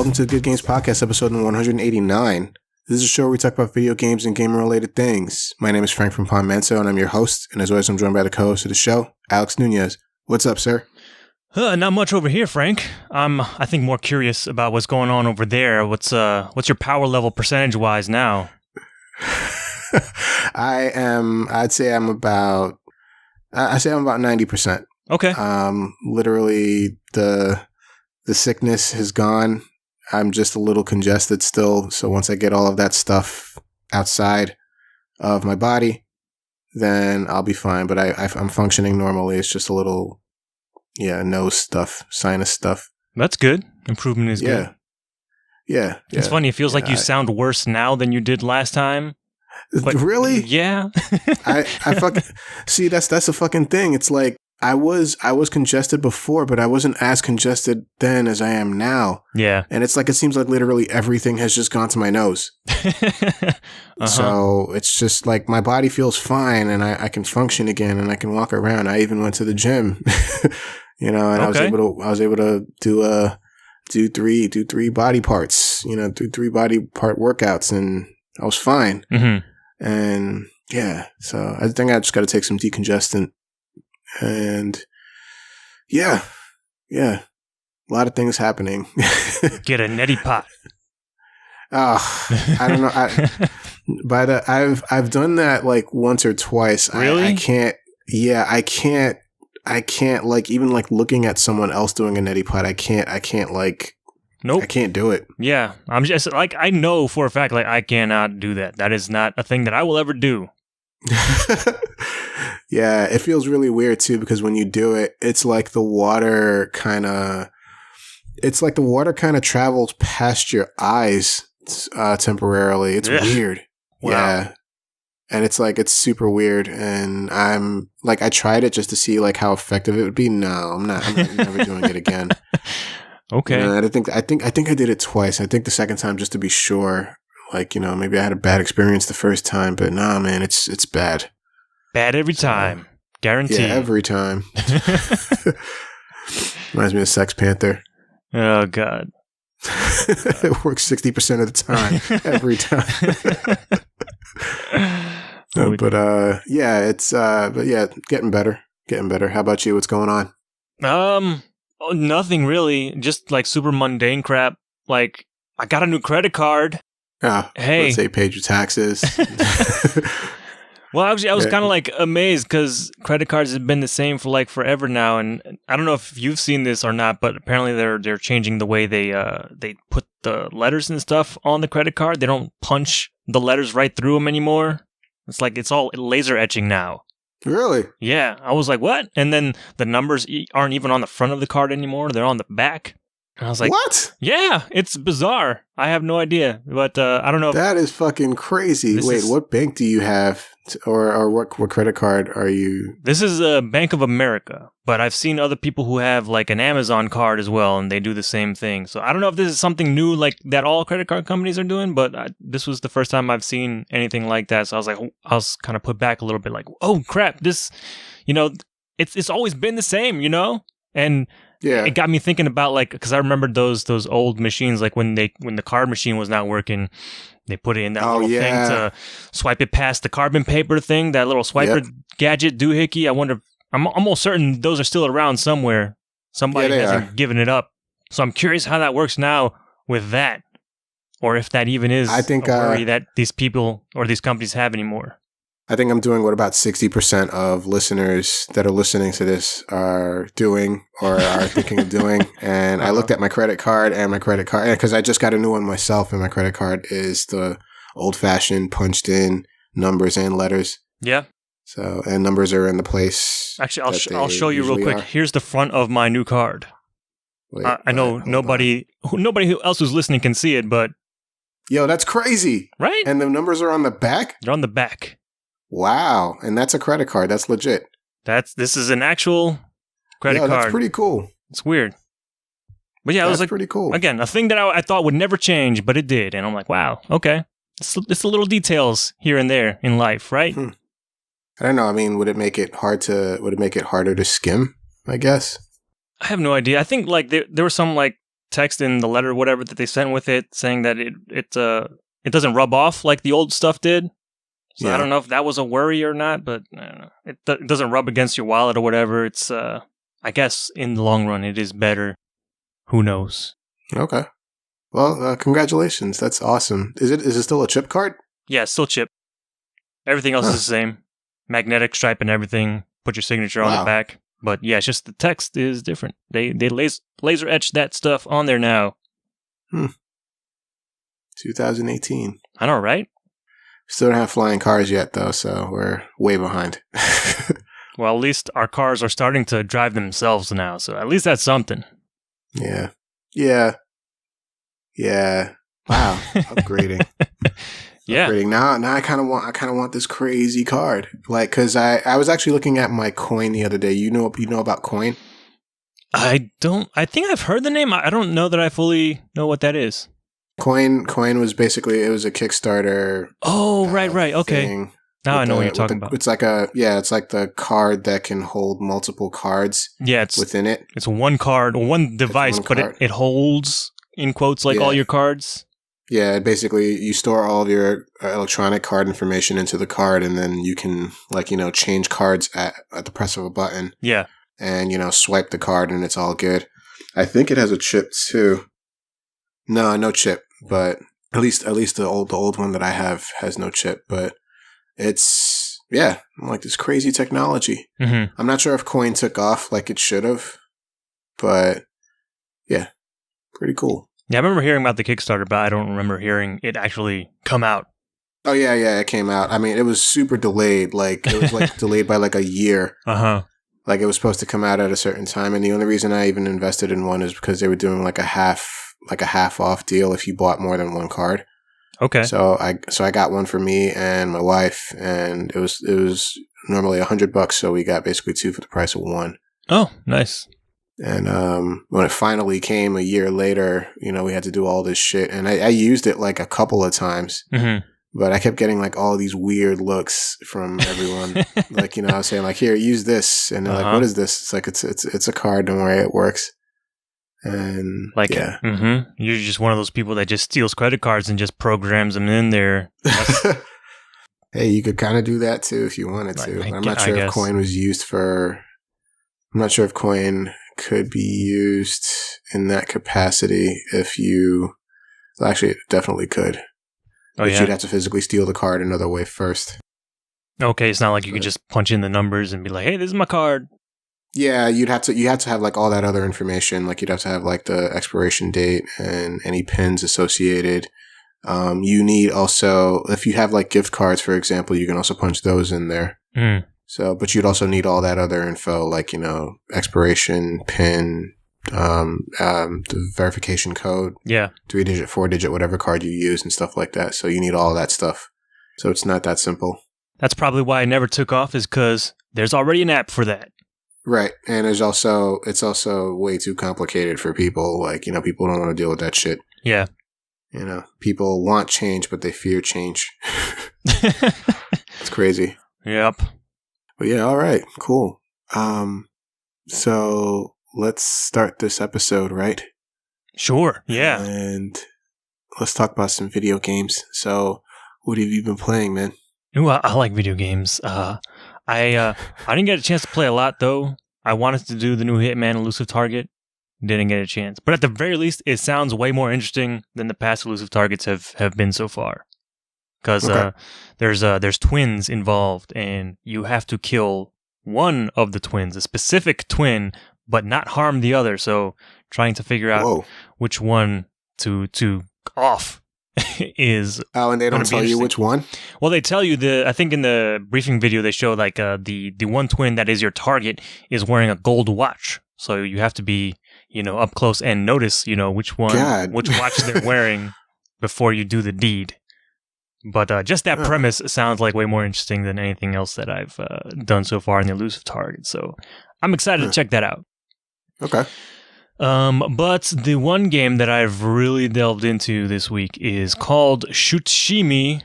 welcome to the Good Games Podcast, episode 189. This is a show where we talk about video games and gamer-related things. My name is Frank from Palm Manso, and I'm your host. And as always, I'm joined by the co-host of the show, Alex Nunez. What's up, sir? Not much over here, Frank. I'm, I think, more curious about what's going on over there. What's your power level percentage-wise now? I'd say I'm about 90%. Okay. Literally, the sickness has gone. I'm just a little congested still. So once I get all of that stuff outside of my body, then I'll be fine. But I'm functioning normally. It's just a little, nose stuff, sinus stuff. That's good. Improvement is good. Yeah. It's funny. It feels like you sound worse now than you did last time. But really? Yeah. I fucking see. That's a fucking thing. It's like I was congested before, but I wasn't as congested then as I am now. Yeah. And it's like it seems like literally everything has just gone to my nose. So it's just like my body feels fine, and I can function again, and I can walk around. I even went to the gym, and I was able to do three body parts, do 3 body part workouts, and I was fine. Mm-hmm. And so I think I just got to take some decongestant. And a lot of things happening. Get a neti pot. I don't know. I've done that like once or twice. Really? I can't like even like looking at someone else doing a neti pot. I can't like. Nope. I can't do it. Yeah. I'm just like, I know for a fact, like, I cannot do that. That is not a thing that I will ever do. Yeah, it feels really weird too, because when you do it, it's like the water kind of travels past your eyes temporarily. It's weird. Wow. Yeah. And it's like, it's super weird. And I'm like, I tried it just to see like how effective it would be. No, I'm never doing it again. Okay. I think I did it twice. I think the second time, just to be sure, like, maybe I had a bad experience the first time, but nah, man, it's bad. Bad every time. Guaranteed. Yeah, every time. Reminds me of Sex Panther. Oh, God. It works 60% of the time. Every time. Getting better. Getting better. How about you? What's going on? Nothing really. Just like super mundane crap. Like, I got a new credit card. Hey. Let's say you paid your taxes. Well, actually, I was kind of like amazed because credit cards have been the same for like forever now, and I don't know if you've seen this or not, but apparently they're changing the way they put the letters and stuff on the credit card. They don't punch the letters right through them anymore. It's like it's all laser etching now. Really? Yeah, I was like, what? And then the numbers aren't even on the front of the card anymore; they're on the back. And I was like, what? Yeah, it's bizarre. I have no idea, but I don't know. That is fucking crazy. Wait, what bank do you have, or what credit card are you? This is Bank of America, but I've seen other people who have like an Amazon card as well, and they do the same thing. So I don't know if this is something new, like that all credit card companies are doing, but this was the first time I've seen anything like that. So I was like, I was kind of put back a little bit, like, oh crap, this, it's always been the same, and. Yeah, it got me thinking about like, because I remembered those old machines, like when the card machine was not working, they put it in that little thing to swipe it past the carbon paper thing, that little swiper gadget doohickey. I wonder, I'm almost certain those are still around somewhere. Somebody hasn't given it up, so I'm curious how that works now with that, or if that even is a worry that these people or these companies have anymore. I think I'm doing what about 60% of listeners that are listening to this are doing or are thinking of doing. And I looked at my credit card, because I just got a new one myself, and my credit card is the old-fashioned punched in numbers and letters. Yeah. So, and numbers are in the place. Actually, I'll show you real quick. Here's the front of my new card. Wait, I know nobody else who's listening can see it, but... Yo, that's crazy. Right? And the numbers are on the back? They're on the back. Wow. And that's a credit card. That's legit. This is an actual credit card. That's pretty cool. It's weird. But yeah, it was like, pretty cool. Again, a thing that I thought would never change, but it did. And I'm like, wow, okay. It's the little details here and there in life, right? I don't know. I mean, would it make it harder to skim, I guess? I have no idea. I think like there were some like text in the letter, whatever that they sent with it, saying that it doesn't rub off like the old stuff did. So I don't know if that was a worry or not, but I don't know. It doesn't rub against your wallet or whatever. It's I guess in the long run it is better. Who knows? Okay. Well, congratulations. That's awesome. Is it still a chip card? Yeah, it's still chip. Everything else is the same. Magnetic stripe and everything. Put your signature on the back. But yeah, it's just the text is different. They laser etched that stuff on there now. 2018. I know, right? Still don't have flying cars yet, though, so we're way behind. Well, at least our cars are starting to drive themselves now, so at least that's something. Yeah. Wow. Upgrading. Yeah. Upgrading. Now I kind of want this crazy card. Like, because I was actually looking at my coin the other day. You know about coin? I think I've heard the name. I don't know that I fully know what that is. Coin was basically, it was a Kickstarter. Oh, right. Okay. Now I know what you're talking about. It's like the card that can hold multiple cards. Yeah, within it. It's one card, one device, but it holds, in quotes, like all your cards. Yeah, basically you store all of your electronic card information into the card, and then you can change cards at the press of a button. Yeah. And swipe the card and it's all good. I think it has a chip too. No chip, but at least the old one that I have has no chip, but it's like this crazy technology. Mm-hmm. I'm not sure if coin took off like it should have, but yeah, pretty cool. Yeah, I remember hearing about the Kickstarter, but I don't remember hearing it actually come out. Oh yeah, it came out. I mean, it was super delayed. Like it was like delayed by like a year. Like it was supposed to come out at a certain time, and the only reason I even invested in one is because they were doing like a half off deal if you bought more than one card. Okay. So I got one for me and my wife, and it was normally $100, so we got basically two for the price of one. Oh, nice. And when it finally came a year later, we had to do all this shit, and I used it like a couple of times. Mm-hmm. But I kept getting like all these weird looks from everyone. Like, I was saying like, here, use this. And they're like, what is this? It's like, it's a card. Don't worry, it works. And like, you're just one of those people that just steals credit cards and just programs them in there. Hey, you could kind of do that too if you wanted to. I'm not sure if coin was used for, I'm not sure if coin could be used in that capacity actually, it definitely could. But you'd have to physically steal the card another way first. Okay, it's not like you could just punch in the numbers and be like, hey, this is my card. Yeah, you have to have like all that other information. Like you'd have to have like the expiration date and any pins associated. You need also, if you have like gift cards, for example, you can also punch those in there. Mm. So, but you'd also need all that other info, like, expiration, pin, the verification code. Yeah. 3-digit, 4-digit, whatever card you use and stuff like that. So you need all that stuff. So it's not that simple. That's probably why it never took off, is because there's already an app for that. Right. And it's also way too complicated for people. Like, people don't want to deal with that shit. Yeah. People want change, but they fear change. It's crazy. Yep. But yeah, all right, cool. So let's start this episode, right? Sure. Yeah. And let's talk about some video games. So what have you been playing, man? Ooh, I like video games. I didn't get a chance to play a lot, though. I wanted to do the new Hitman Elusive Target. Didn't get a chance. But at the very least, it sounds way more interesting than the past Elusive Targets have been so far. Because there's twins involved, and you have to kill one of the twins, a specific twin, but not harm the other. So trying to figure out which one to off is. Oh, and they don't tell you which one? Well, they tell you I think in the briefing video they show like the one twin that is your target is wearing a gold watch. So you have to be up close and notice which watch they're wearing before you do the deed. But just that premise sounds like way more interesting than anything else that I've done so far in the Elusive Target. So I'm excited to check that out. Okay. But the one game that I've really delved into this week is called Shütshimi,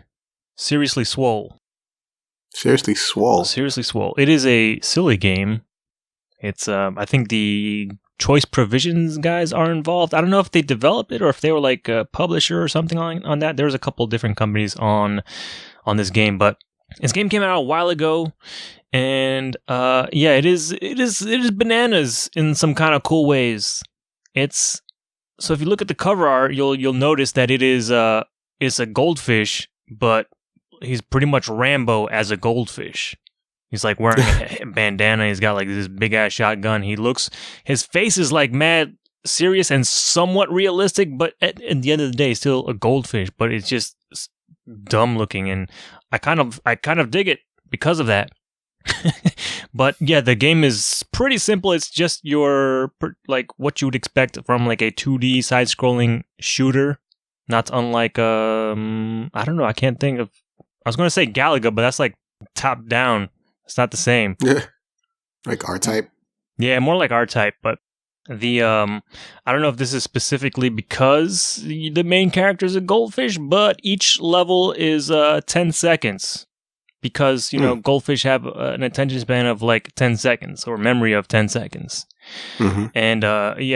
Seriously Swole. Seriously Swole? Seriously Swole. It is a silly game. It's, I think the Choice Provisions guys are involved. I don't know if they developed it or if they were like a publisher or something on that. There's a couple different companies on this game, but this game came out a while ago, and it is bananas in some kind of cool ways. So if you look at the cover art, you'll notice that it's a goldfish, but he's pretty much Rambo as a goldfish. He's like wearing a bandana. He's got like this big ass shotgun. His face is like mad serious and somewhat realistic, but at the end of the day, he's still a goldfish. But it's just dumb looking, and I kind of dig it because of that. But yeah, the game is pretty simple. It's just like what you would expect from like a 2D side-scrolling shooter. Not unlike I don't know. I can't think of. I was going to say Galaga, but that's like top down. It's not the same. Yeah. Like R-Type? Yeah, more like R-Type, but I don't know if this is specifically because the main character is a goldfish, but each level is 10 seconds. Because, goldfish have an attention span of like 10 seconds, or memory of 10 seconds. Mm-hmm. And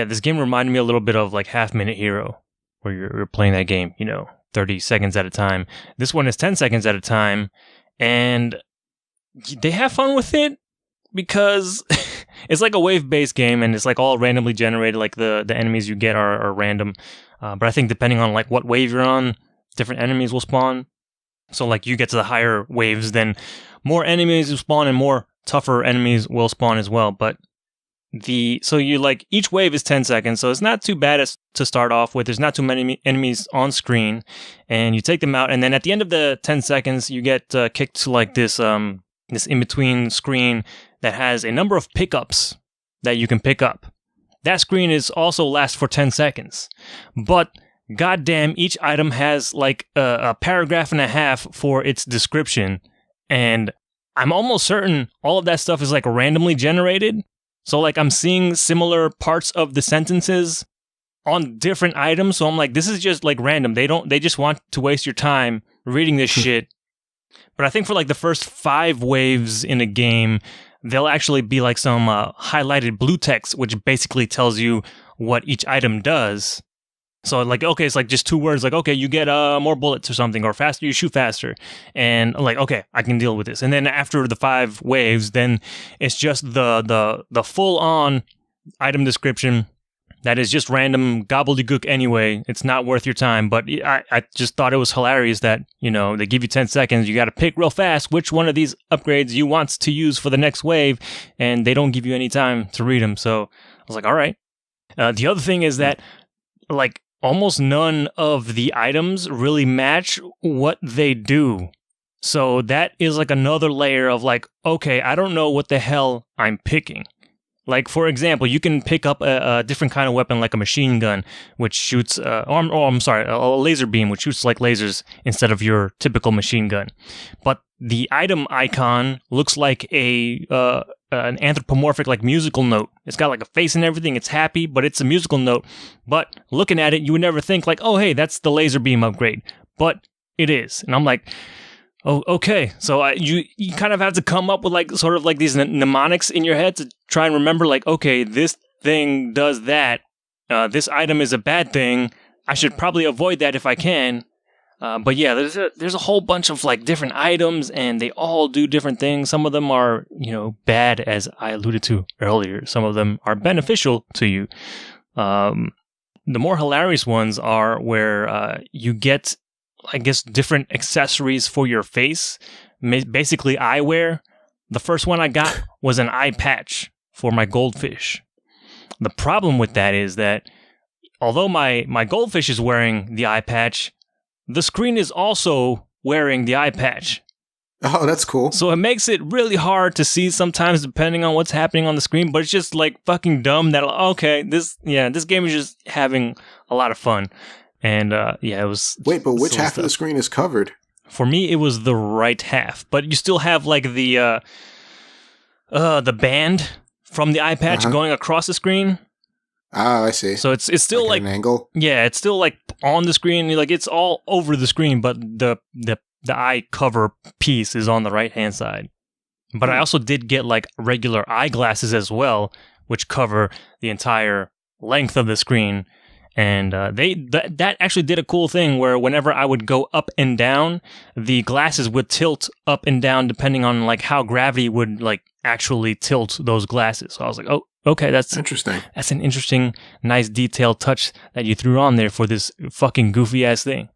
this game reminded me a little bit of like Half Minute Hero, where you're playing that game, 30 seconds at a time. This one is 10 seconds at a time, and they have fun with it because it's like a wave-based game, and it's like all randomly generated. Like the enemies you get are random, but I think depending on like what wave you're on, different enemies will spawn. So like you get to the higher waves, then more enemies will spawn and more tougher enemies will spawn as well. But each wave is 10 seconds, so it's not too bad to start off with. There's not too many enemies on screen, and you take them out, and then at the end of the 10 seconds, you get kicked to like this in-between screen that has a number of pickups that you can pick up. That screen is also lasts for 10 seconds. But goddamn, each item has like a paragraph and a half for its description. And I'm almost certain all of that stuff is like randomly generated. So like I'm seeing similar parts of the sentences on different items. So I'm like, this is just like random. They just want to waste your time reading this shit. But I think for like the first 5 waves in a game, there'll actually be like some highlighted blue text, which basically tells you what each item does. So like, okay, it's like just 2 words, like, okay, you get more bullets or something, or faster, you shoot faster. And like, okay, I can deal with this. And then after the 5 waves, then it's just the full-on item description that is just random gobbledygook anyway. It's not worth your time. But I just thought it was hilarious that, they give you 10 seconds. You got to pick real fast which one of these upgrades you want to use for the next wave. And they don't give you any time to read them. So I was like, all right. The other thing is that, like, almost none of the items really match what they do. So that is like another layer of like, okay, I don't know what the hell I'm picking. Like, for example, you can pick up a different kind of weapon, like a machine gun, which shoots, a laser beam, which shoots like lasers instead of your typical machine gun. But the item icon looks like an anthropomorphic, like, musical note. It's got like a face and everything. It's happy, but it's a musical note. But looking at it, you would never think like, oh, hey, that's the laser beam upgrade. But it is. And I'm like, oh, okay. So you kind of have to come up with like sort of like these mnemonics in your head to try and remember like, okay, this thing does that. This item is a bad thing. I should probably avoid that if I can. But yeah, there's a whole bunch of like different items, and they all do different things. Some of them are, bad, as I alluded to earlier. Some of them are beneficial to you. The more hilarious ones are where you get, I guess, different accessories for your face, basically eyewear. The first one I got was an eye patch for my goldfish. The problem with that is that although my goldfish is wearing the eye patch, the screen is also wearing the eye patch. Oh, that's cool. So it makes it really hard to see sometimes depending on what's happening on the screen, but it's just like fucking dumb that, okay, this game is just having a lot of fun. And it was... Wait, but which half of the screen is covered? For me, it was the right half, but you still have like the band from the eye patch going across the screen. Oh, I see. So it's still like an angle. Yeah, it's still like on the screen, like it's all over the screen, but the eye cover piece is on the right hand side. But I also did get like regular eyeglasses as well, which cover the entire length of the screen. And that actually did a cool thing where whenever I would go up and down, the glasses would tilt up and down depending on like how gravity would like actually tilt those glasses. So I was like, oh, okay, that's interesting. That's an interesting, nice detailed touch that you threw on there for this fucking goofy ass thing.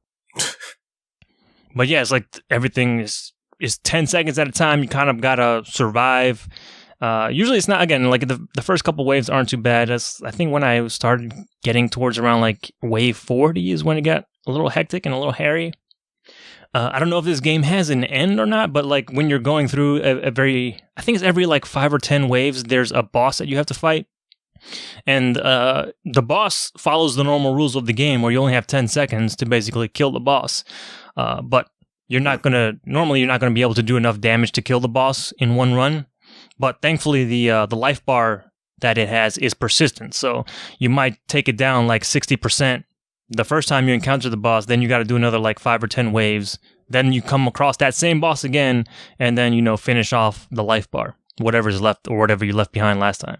But yeah, it's like everything is 10 seconds at a time. You kind of gotta survive. Usually it's not, again, like the first couple waves aren't too bad. I think when I started getting towards around like wave 40 is when it got a little hectic and a little hairy. I don't know if this game has an end or not, but like when you're going through I think it's every like 5 or 10 waves, there's a boss that you have to fight. And the boss follows the normal rules of the game where you only have 10 seconds to basically kill the boss. But you're not going to be able to do enough damage to kill the boss in one run. But thankfully, the life bar that it has is persistent. So you might take it down like 60% the first time you encounter the boss. Then you got to do another like 5 or 10 waves. Then you come across that same boss again, and then finish off the life bar, whatever's left or whatever you left behind last time.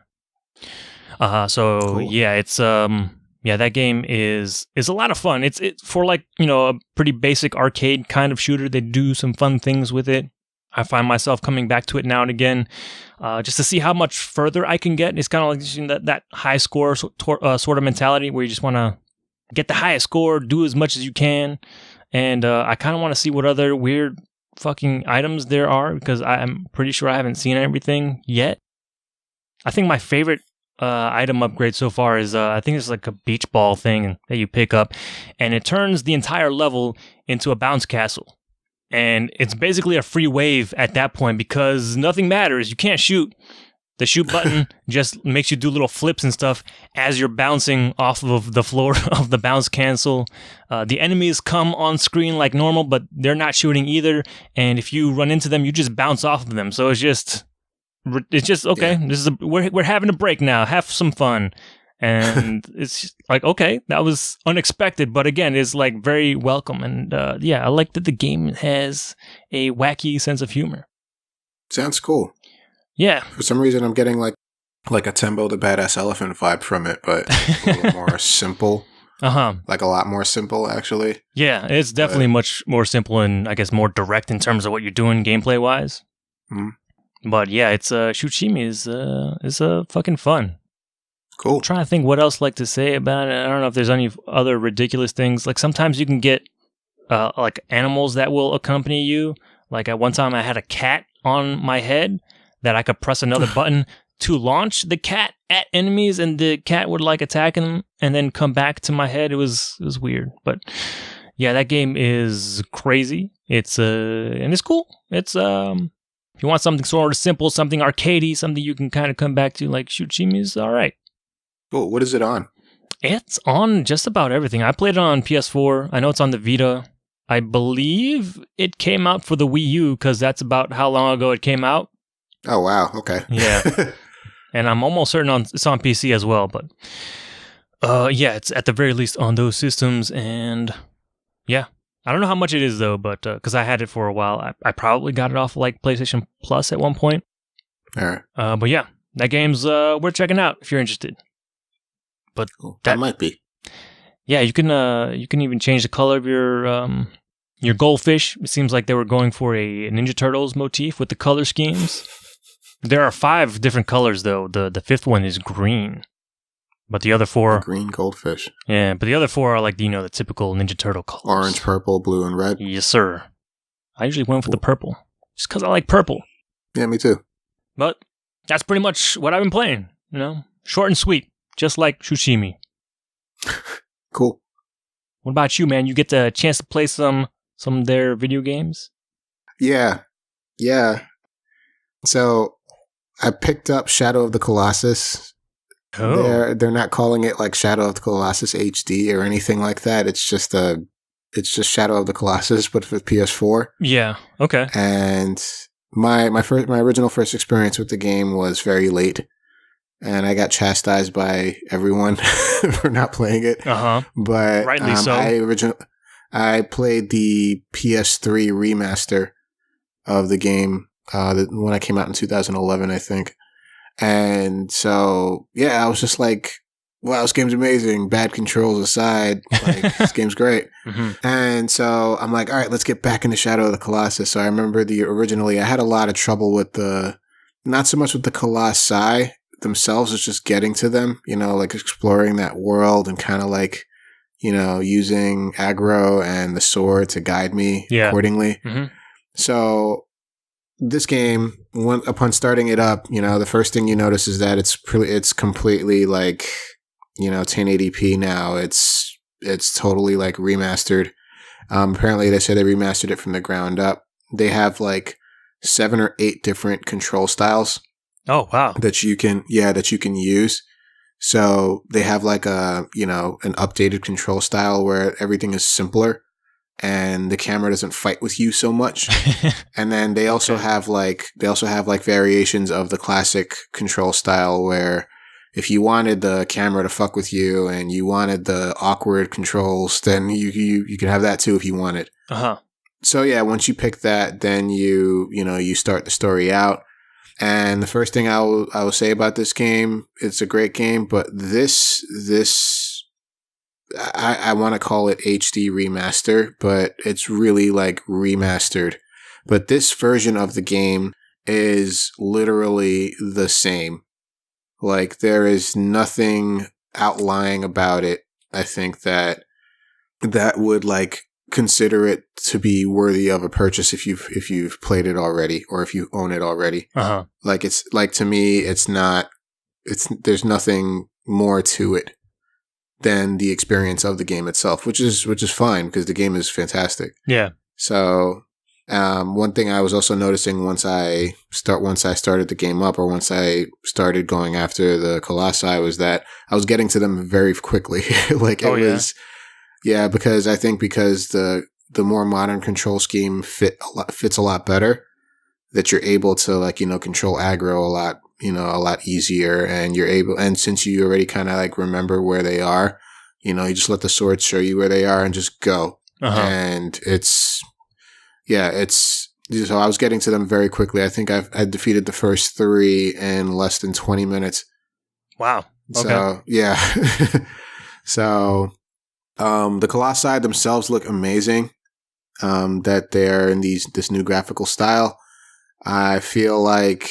Cool. Yeah, it's that game is a lot of fun. It's for like a pretty basic arcade kind of shooter. They do some fun things with it. I find myself coming back to it now and again, just to see how much further I can get. It's kind of like that high score sort of mentality where you just want to get the highest score, do as much as you can, and I kind of want to see what other weird fucking items there are because I'm pretty sure I haven't seen everything yet. I think my favorite item upgrade so far is I think it's like a beach ball thing that you pick up, and it turns the entire level into a bounce castle. And it's basically a free wave at that point because nothing matters. You can't shoot. The shoot button just makes you do little flips and stuff as you're bouncing off of the floor of the bounce cancel. The enemies come on screen like normal, but they're not shooting either. And if you run into them, you just bounce off of them. So it's just okay. Yeah. We're having a break now. Have some fun. And it's like, okay, that was unexpected, but again, it's like very welcome. And I like that the game has a wacky sense of humor. Sounds cool. Yeah. For some reason, I'm getting like a Tembo the Badass Elephant vibe from it, but a little more simple. Like a lot more simple, actually. Yeah, it's definitely much more simple and I guess more direct in terms of what you're doing gameplay wise. Mm-hmm. But yeah, it's Shütshimi is fucking fun. Cool. I'm trying to think what else like to say about it. I don't know if there's any other ridiculous things. Like sometimes you can get like animals that will accompany you. Like at one time I had a cat on my head that I could press another button to launch the cat at enemies, and the cat would like attack them and then come back to my head. It was weird, but yeah, that game is crazy. It's and it's cool. It's if you want something sort of simple, something arcadey, something you can kind of come back to, like Shütshimi is all right. Cool. What is it on? It's on just about everything. I played it on PS4. I know it's on the Vita. I believe it came out for the Wii U because that's about how long ago it came out. Oh, wow. Okay. Yeah. And I'm almost certain it's on PC as well. But yeah, it's at the very least on those systems. And yeah, I don't know how much it is though, but because I had it for a while, I probably got it off like PlayStation Plus at one point. All right. But yeah, that game's worth checking out if you're interested. But that might be. Yeah, you can even change the color of your goldfish. It seems like they were going for a Ninja Turtles motif with the color schemes. There are 5 different colors though. The 5th one is green, but the other 4 green goldfish. Yeah, but the other 4 are like the typical Ninja Turtle colors: orange, purple, blue, and red. Yes, sir. I usually went for the purple just because I like purple. Yeah, me too. But that's pretty much what I've been playing. Short and sweet. Just like Shütshimi. Cool. What about you, man? You get the chance to play some of their video games? Yeah. So I picked up Shadow of the Colossus. Oh. They're not calling it like Shadow of the Colossus HD or anything like that. It's just Shadow of the Colossus, but for PS4. Yeah. Okay. And my original first experience with the game was very late. And I got chastised by everyone for not playing it. But rightly so. I played the PS3 remaster of the game when it came out in 2011, I think. And so, yeah, I was just like, wow, this game's amazing. Bad controls aside, like, this game's great. Mm-hmm. And so I'm like, all right, let's get back into Shadow of the Colossus. So I remember originally I had a lot of trouble with not so much with the Colossi themselves, it's just getting to them, like exploring that world and kind of like, using aggro and the sword to guide me accordingly. Mm-hmm. So this game, upon starting it up, the first thing you notice is that it's completely like, 1080p now. It's totally like remastered. Apparently they say they remastered it from the ground up. They have like 7 or 8 different control styles. Oh, wow. That you can use. So they have like an updated control style where everything is simpler and the camera doesn't fight with you so much. And then they also have like variations of the classic control style where if you wanted the camera to fuck with you and you wanted the awkward controls, then you can have that too if you wanted. Uh-huh. So yeah, once you pick that, then you start the story out. And the first thing I will say about this game, it's a great game, but this I want to call it HD remaster, but it's really like remastered. But this version of the game is literally the same. Like there is nothing outlying about it. I think that would like consider it to be worthy of a purchase if you've played it already or if you own it already. Uh-huh. Like it's like to me, there's nothing more to it than the experience of the game itself, which is fine because the game is fantastic. Yeah. So, one thing I was also noticing once I started the game up or once I started going after the Colossi was that I was getting to them very quickly. Like because I think because the more modern control scheme fits a lot better, that you're able to like, control aggro a lot easier, and since you already kind of like remember where they are, you just let the sword show you where they are and just go. Uh-huh. And so I was getting to them very quickly. I think I defeated the first 3 in less than 20 minutes. Wow. Okay. So, yeah. So, the Colossi themselves look amazing. That they're in this new graphical style. I feel like,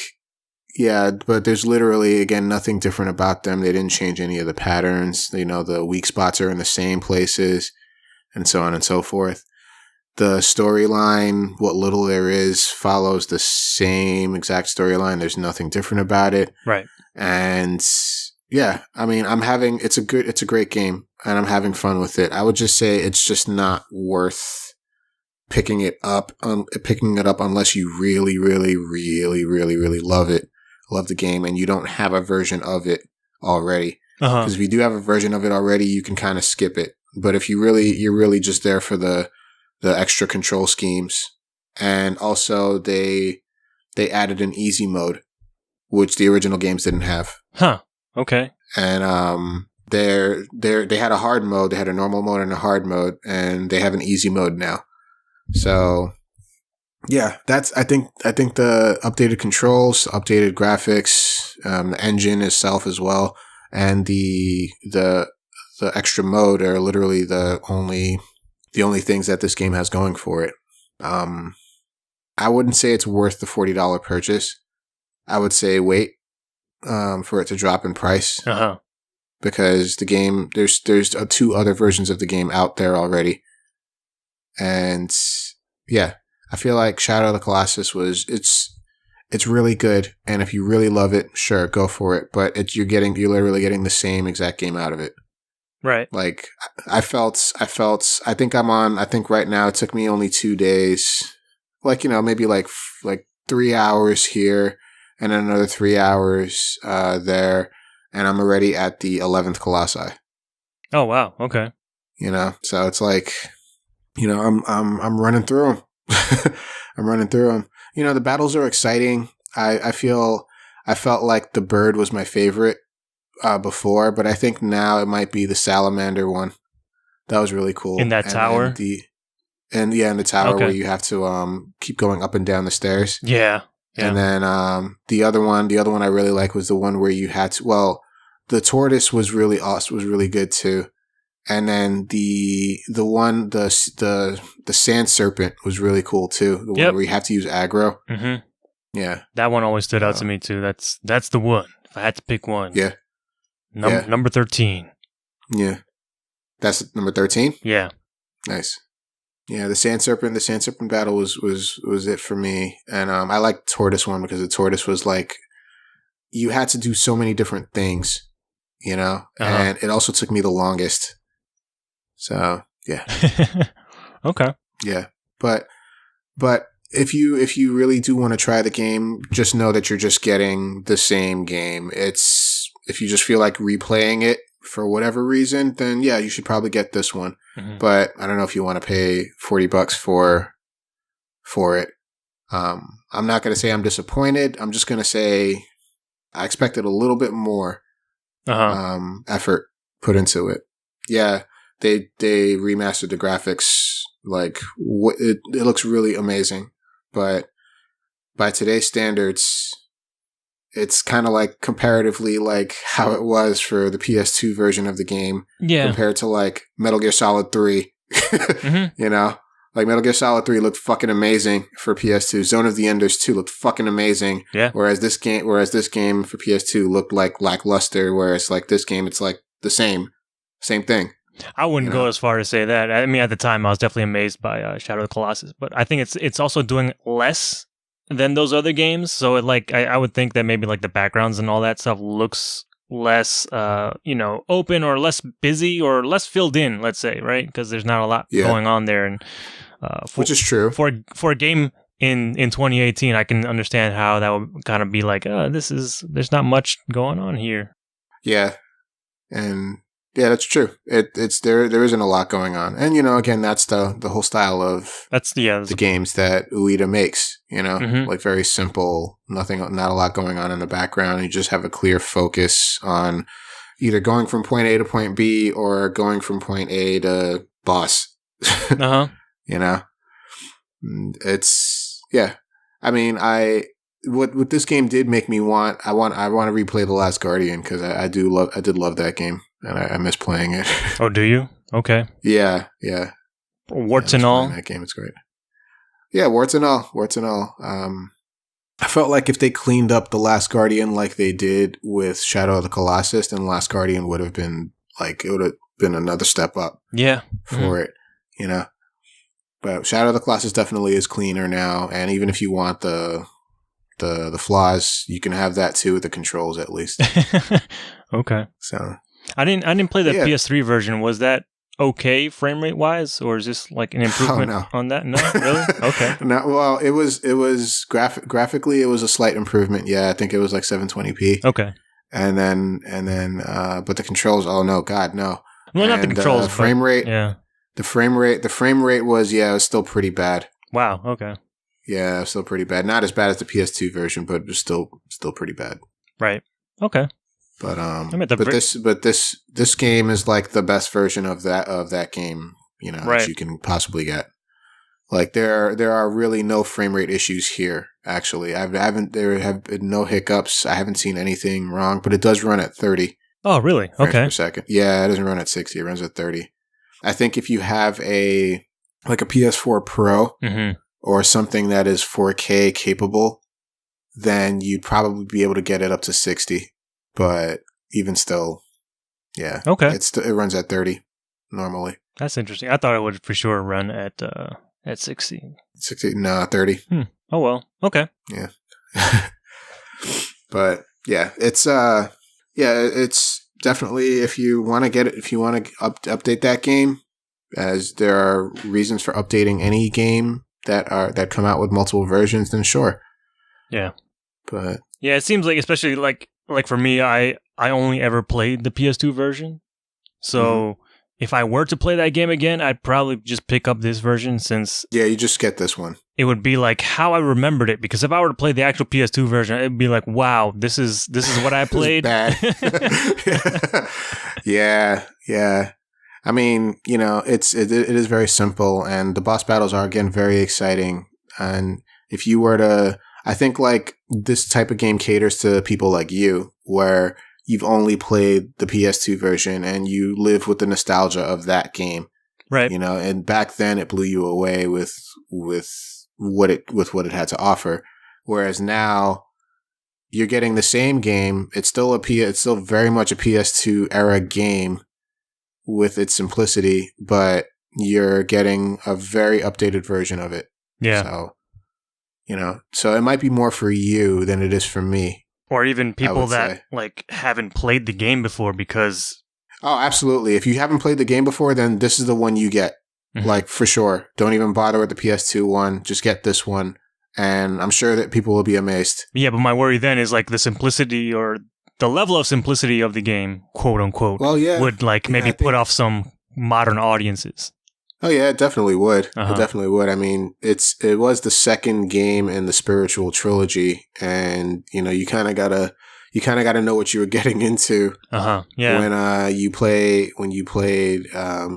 but there's literally, again, nothing different about them. They didn't change any of the patterns. The weak spots are in the same places and so on and so forth. The storyline, what little there is, follows the same exact storyline. There's nothing different about it. Right. And yeah, I mean, it's a great game and I'm having fun with it. I would just say it's just not worth picking it up unless you really, really, really, really, really love the game and you don't have a version of it already. Because if you do have a version of it already, you can kind of skip it. But if you're really just there for the extra control schemes, and also they added an easy mode, which the original games didn't have. Huh. Okay. And they had a hard mode, they had a normal mode and a hard mode, and they have an easy mode now. So, yeah, I think the updated controls, updated graphics, the engine itself as well, and the extra mode are literally the only things that this game has going for it. I wouldn't say it's worth the $40 purchase. I would say wait for it to drop in price. Uh-huh. Because the game, there's 2 other versions of the game out there already. And yeah, I feel like Shadow of the Colossus it's really good. And if you really love it, sure, go for it. But you're literally getting the same exact game out of it. Right. Like I think right now it took me only 2 days, like, maybe like 3 hours here and then another 3 hours, there. And I'm already at the 11th Colossi. Oh, wow. Okay. So it's like, I'm running through them. I'm running through them. The battles are exciting. I felt like the bird was my favorite before, but I think now it might be the salamander one. That was really cool. In that tower? In the tower where you have to keep going up and down the stairs. Yeah. And then the other one I really like was the one where you had to. Well, the tortoise was really awesome. Was really good too. And then the sand serpent was really cool too. The one where you have to use aggro. Mm-hmm. Yeah, that one always stood out to me too. That's the one. If I had to pick one, number 13. Yeah, that's number 13. Yeah, nice. Yeah, the sand serpent battle was it for me, and I liked the tortoise one because the tortoise was like you had to do so many different things, and it also took me the longest. So yeah, okay, yeah, but if you really do want to try the game, just know that you're just getting the same game. If you just feel like replaying it for whatever reason, then yeah, you should probably get this one. Mm-hmm. But I don't know if you want to pay $40 for it. I'm not going to say I'm disappointed. I'm just going to say I expected a little bit more effort put into it. Yeah, they remastered the graphics. Like it looks really amazing, but by today's standards, it's kind of like comparatively like how it was for the PS2 version of the game compared to like Metal Gear Solid 3. Mm-hmm. Like Metal Gear Solid 3 looked fucking amazing for PS2. Zone of the Enders 2 looked fucking amazing. Yeah. Whereas this game for PS2 looked like lackluster, whereas like this game, it's like the same thing. I wouldn't go as far as say that. I mean, at the time, I was definitely amazed by Shadow of the Colossus, but I think it's also doing less than those other games. So I would think that maybe like the backgrounds and all that stuff looks less, open or less busy or less filled in. Let's say, right? Because there's not a lot going on there, and which is true for a game in 2018. I can understand how that would kind of be like, there's not much going on here. Yeah, and. Yeah, that's true. It's there isn't a lot going on. And again, that's the whole style of the games that Ueda makes, mm-hmm. like very simple, not a lot going on in the background. You just have a clear focus on either going from point A to point B or going from point A to boss. It's I mean, what this game did make me want to replay The Last Guardian because I did love that game. And I miss playing it. Oh, do you? Okay. Yeah. Warts and all? That game, it's great. Yeah, warts and all. I felt like if they cleaned up The Last Guardian like they did with Shadow of the Colossus, then The Last Guardian would have been another step up. Yeah. For it, But Shadow of the Colossus definitely is cleaner now, and even if you want the flaws, you can have that too with the controls at least. Okay. So I didn't play the PS3 version. Was that okay frame rate wise, or is this like an improvement on that? No, really? Okay. No, well, it was graphically it was a slight improvement. Yeah, I think it was like 720p. Okay. And then but the controls, oh no, God, no. Well, not the controls, frame rate. Yeah. The frame rate was it was still pretty bad. Wow. Okay. Yeah, it was still pretty bad. Not as bad as the PS2 version, but it was still pretty bad. Right. Okay. But this game is like the best version of that game, that you can possibly get. Like there are really no frame rate issues here. Actually, there have been no hiccups. I haven't seen anything wrong, but it does run at 30. Oh, really? Okay. Per second. Yeah, it doesn't run at 60. It runs at 30. I think if you have a PS4 Pro mm-hmm. or something that is 4K capable, then you'd probably be able to get it up to 60. But even still, yeah. Okay. It runs at 30 normally. That's interesting. I thought it would for sure run at 60. 60? No, 30. Oh well. Okay. Yeah. But yeah, it's definitely if you want to update that game, as there are reasons for updating any game that come out with multiple versions, then sure. Yeah. But yeah, it seems like, especially like for me, I only ever played the PS2 version. So if I were to play that game again, I'd probably just pick up this version since... Yeah, you just get this one. It would be like how I remembered it, because if I were to play the actual PS2 version, it'd be like, wow, this is what I played. Bad. Yeah. I mean, it is very simple, and the boss battles are, again, very exciting. And if you were to... I think like this type of game caters to people like you, where you've only played the PS2 version and you live with the nostalgia of that game. Right. You know, and back then it blew you away with what it had to offer. Whereas now you're getting the same game. It's still very much a PS2 era game with its simplicity, but you're getting a very updated version of it. Yeah. So, you know, so it might be more for you than it is for me. Or even people that like haven't played the game before because... Oh, absolutely. If you haven't played the game before, then this is the one you get. Mm-hmm. Like, for sure. Don't even bother with the PS2 one. Just get this one. And I'm sure that people will be amazed. Yeah, but my worry then is like the simplicity or the level of simplicity of the game, quote unquote, would like maybe put off some modern audiences. Oh, yeah, it definitely would. It definitely would. I mean, it was the second game in the spiritual trilogy. And, you know, you kind of got to know what you were getting into. Yeah. When you played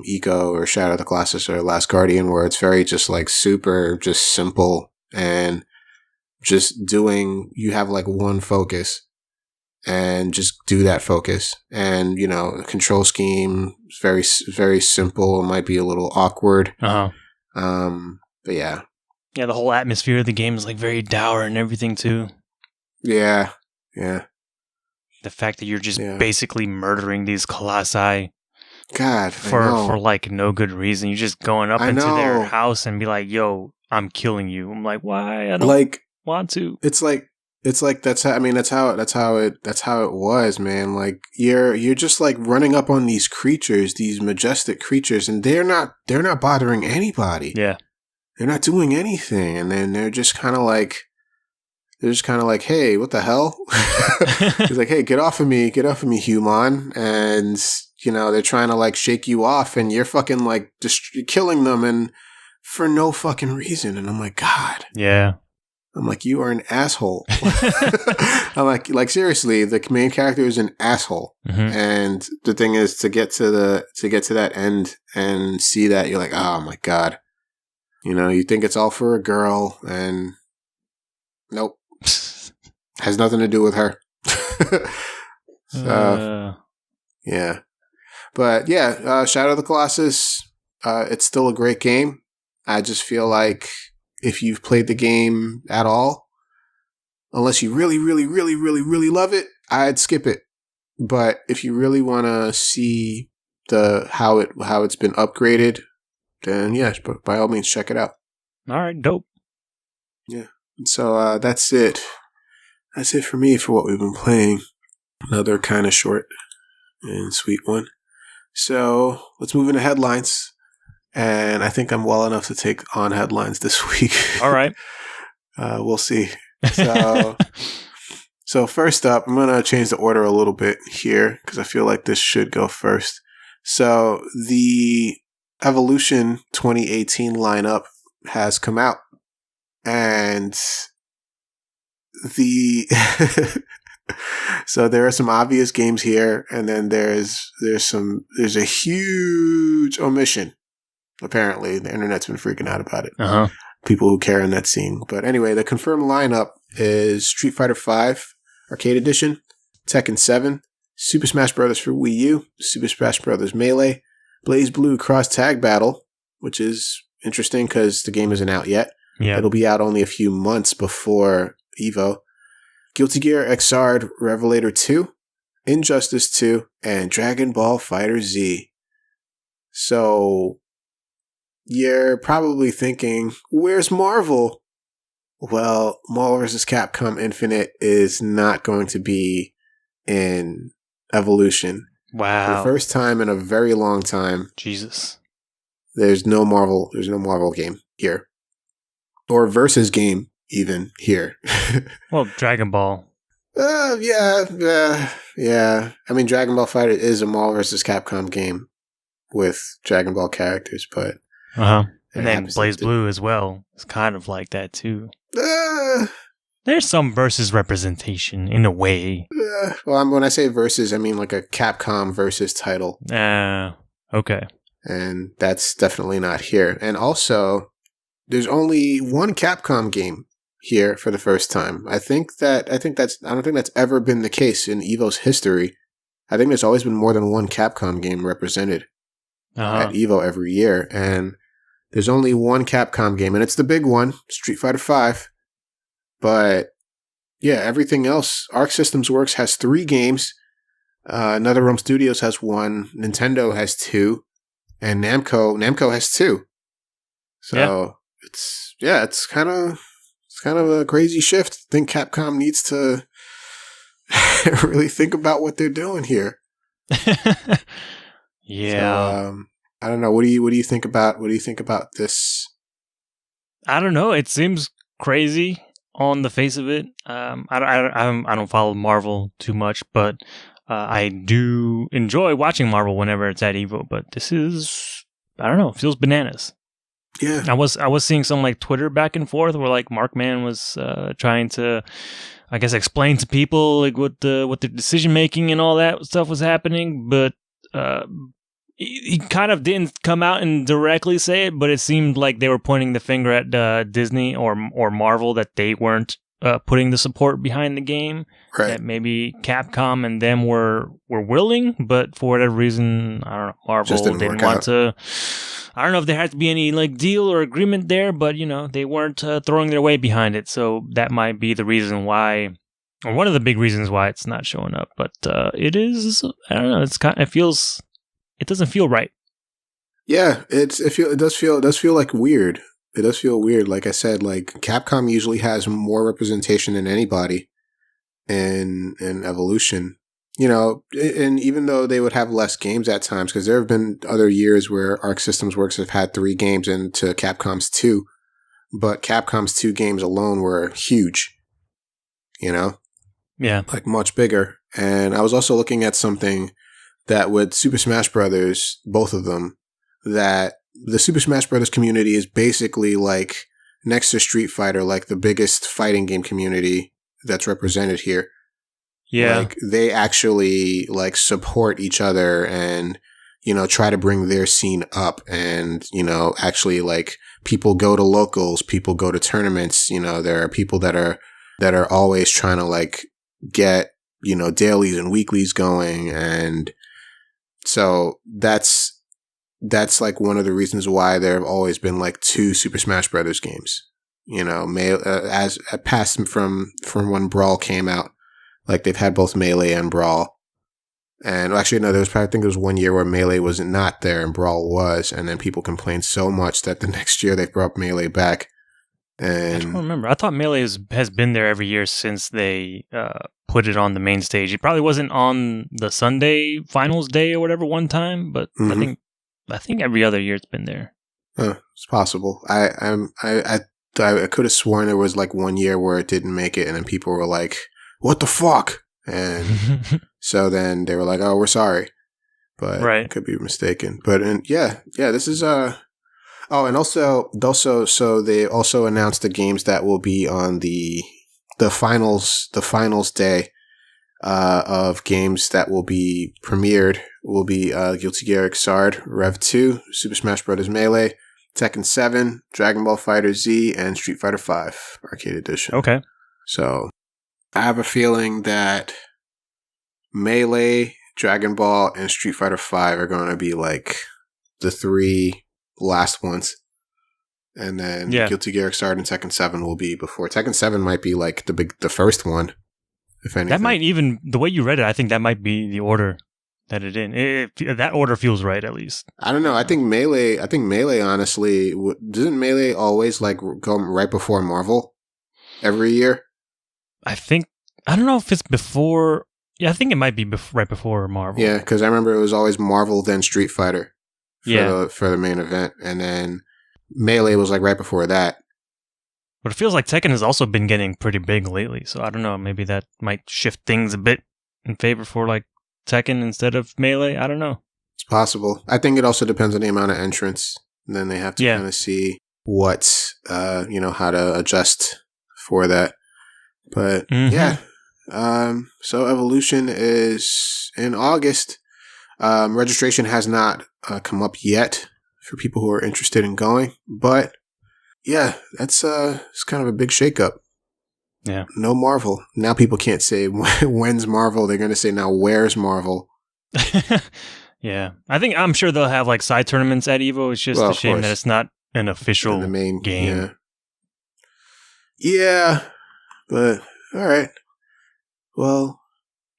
Eco or Shadow of the Colossus or Last Guardian, where it's very just like super just simple and just you have like one focus and just do that focus. And, you know, control scheme is very, very simple. It might be a little awkward. But yeah. Yeah, the whole atmosphere of the game is like very dour and everything too. Yeah. Yeah. The fact that you're just basically murdering these colossi, God, for like no good reason. You're just going up into their house and be like, "Yo, I'm killing you." I'm like, "Why? I don't want to." It's like that's how it was, man. Like you're just like running up on these creatures, these majestic creatures, and they're not bothering anybody. Yeah, they're not doing anything, and then they're just kind of like. They're just kind of like, hey, what the hell? He's like, hey, get off of me, human. And, you know, they're trying to like shake you off and you're fucking like killing them and for no fucking reason. And I'm like, God. Yeah. I'm like, you are an asshole. I'm like seriously, the main character is an asshole. Mm-hmm. And the thing is to get to that end and see that, you're like, oh my God. You know, you think it's all for a girl and nope. Has nothing to do with her. Yeah. But yeah, Shadow of the Colossus, it's still a great game. I just feel like if you've played the game at all, unless you really, really, really, really, really love it, I'd skip it. But if you really want to see how it's been upgraded, then yes, but by all means, check it out. All right, dope. Yeah. So that's it. That's it for me for what we've been playing. Another kind of short and sweet one. So let's move into headlines. And I think I'm well enough to take on headlines this week. All right. We'll see. So first up, I'm going to change the order a little bit here because I feel like this should go first. So the Evolution 2018 lineup has come out. And so there are some obvious games here, and then there's a huge omission. Apparently, the internet's been freaking out about it. People who care in that scene. But anyway, the confirmed lineup is Street Fighter V Arcade Edition, Tekken 7, Super Smash Bros. For Wii U, Super Smash Bros. Melee, Blaze Blue Cross Tag Battle, which is interesting because the game isn't out yet. Yeah. It'll be out only a few months before EVO. Guilty Gear Xrd Revelator 2, Injustice 2, and Dragon Ball Fighter Z. So, you're probably thinking, where's Marvel? Well, Marvel vs. Capcom Infinite is not going to be in Evolution. Wow. For the first time in a very long time. Jesus. There's no Marvel game here. Or versus game even here. Well, Dragon Ball. Yeah. I mean, Dragon Ball Fighter is a Marvel vs. Capcom game with Dragon Ball characters, but... And then Blaze Blue as well. It's kind of like that, too. There's some versus representation, in a way. Well, when I say versus, I mean like a Capcom versus title. Okay. And that's definitely not here. And also... There's only one Capcom game here for the first time. I don't think that's ever been the case in EVO's history. I think there's always been more than one Capcom game represented at EVO every year, and there's only one Capcom game, and it's the big one, Street Fighter V. But yeah, everything else, Arc Systems Works has 3 games. NetherRealm Studios has 1. Nintendo has 2, and Namco has 2. So it's kind of a crazy shift. I think Capcom needs to really think about what they're doing here. Yeah. So, I don't know. What do you think about this? I don't know. It seems crazy on the face of it. I don't follow Marvel too much, but I do enjoy watching Marvel whenever it's at Evo. But this is, I don't know, feels bananas. Yeah, I was seeing some like Twitter back and forth where like Markman was trying to, I guess, explain to people like what the decision making and all that stuff was happening, but he kind of didn't come out and directly say it, but it seemed like they were pointing the finger at Disney or Marvel that they weren't putting the support behind the game. right. That maybe Capcom and them were willing, but for whatever reason, I don't know, Marvel didn't want to. I don't know if there had to be any like deal or agreement there, but they weren't throwing their weight behind it, so that might be the reason why, or one of the big reasons why it's not showing up. But it is, I don't know, it doesn't feel right. Yeah, it does feel like weird. It does feel weird. Like I said, like Capcom usually has more representation than anybody in Evolution. And even though they would have less games at times, because there have been other years where Arc Systems Works have had 3 games into Capcom's 2, but Capcom's 2 games alone were huge. Yeah, like much bigger. And I was also looking at something that with Super Smash Brothers, both of them, that the Super Smash Brothers community is basically like next to Street Fighter, like the biggest fighting game community that's represented here. Yeah. Like they actually like support each other and, try to bring their scene up, and, actually like people go to locals, people go to tournaments, there are people that are always trying to like get, dailies and weeklies going. And so that's like one of the reasons why there have always been like 2 Super Smash Brothers games, as past from when Brawl came out. Like they've had both Melee and Brawl. And actually, no, I think there was one year where Melee was not there and Brawl was. And then people complained so much that the next year they brought Melee back. And I don't remember. I thought Melee has been there every year since they put it on the main stage. It probably wasn't on the Sunday finals day or whatever one time, but I think every other year it's been there. It's possible. I could have sworn there was like one year where it didn't make it, and then people were like, what the fuck? And so then they were like, oh, we're sorry. But right. Could be mistaken. But this is and also so they also announced the games that will be on the finals day of games that will be premiered will be Guilty Gear Xrd, Rev 2, Super Smash Bros. Melee, Tekken 7, Dragon Ball Fighter Z, and Street Fighter V Arcade Edition. Okay. So I have a feeling that Melee, Dragon Ball, and Street Fighter V are going to be like the 3 last ones. And then Guilty Gear Xrd and Tekken 7 will be before. Tekken 7 might be like the first one, if anything. That might even, the way you read it, I think that might be the order that it in. That order feels right, at least. I don't know. I think Melee, honestly, doesn't Melee always like go right before Marvel every year? I don't know if it's before. Yeah, I think it might be right before Marvel. Yeah, because I remember it was always Marvel, then Street Fighter for the main event. And then Melee was like right before that. But it feels like Tekken has also been getting pretty big lately. So I don't know. Maybe that might shift things a bit in favor for like Tekken instead of Melee. I don't know. It's possible. I think it also depends on the amount of entrants. And then they have to kind of see what, how to adjust for that. But so Evolution is in August. Registration has not come up yet for people who are interested in going, but yeah, that's it's kind of a big shakeup. Yeah. No Marvel. Now people can't say when's Marvel. They're going to say now where's Marvel. Yeah. I'm sure they'll have like side tournaments at EVO. It's just a shame that it's not an official the main game. Yeah. But all right. Well.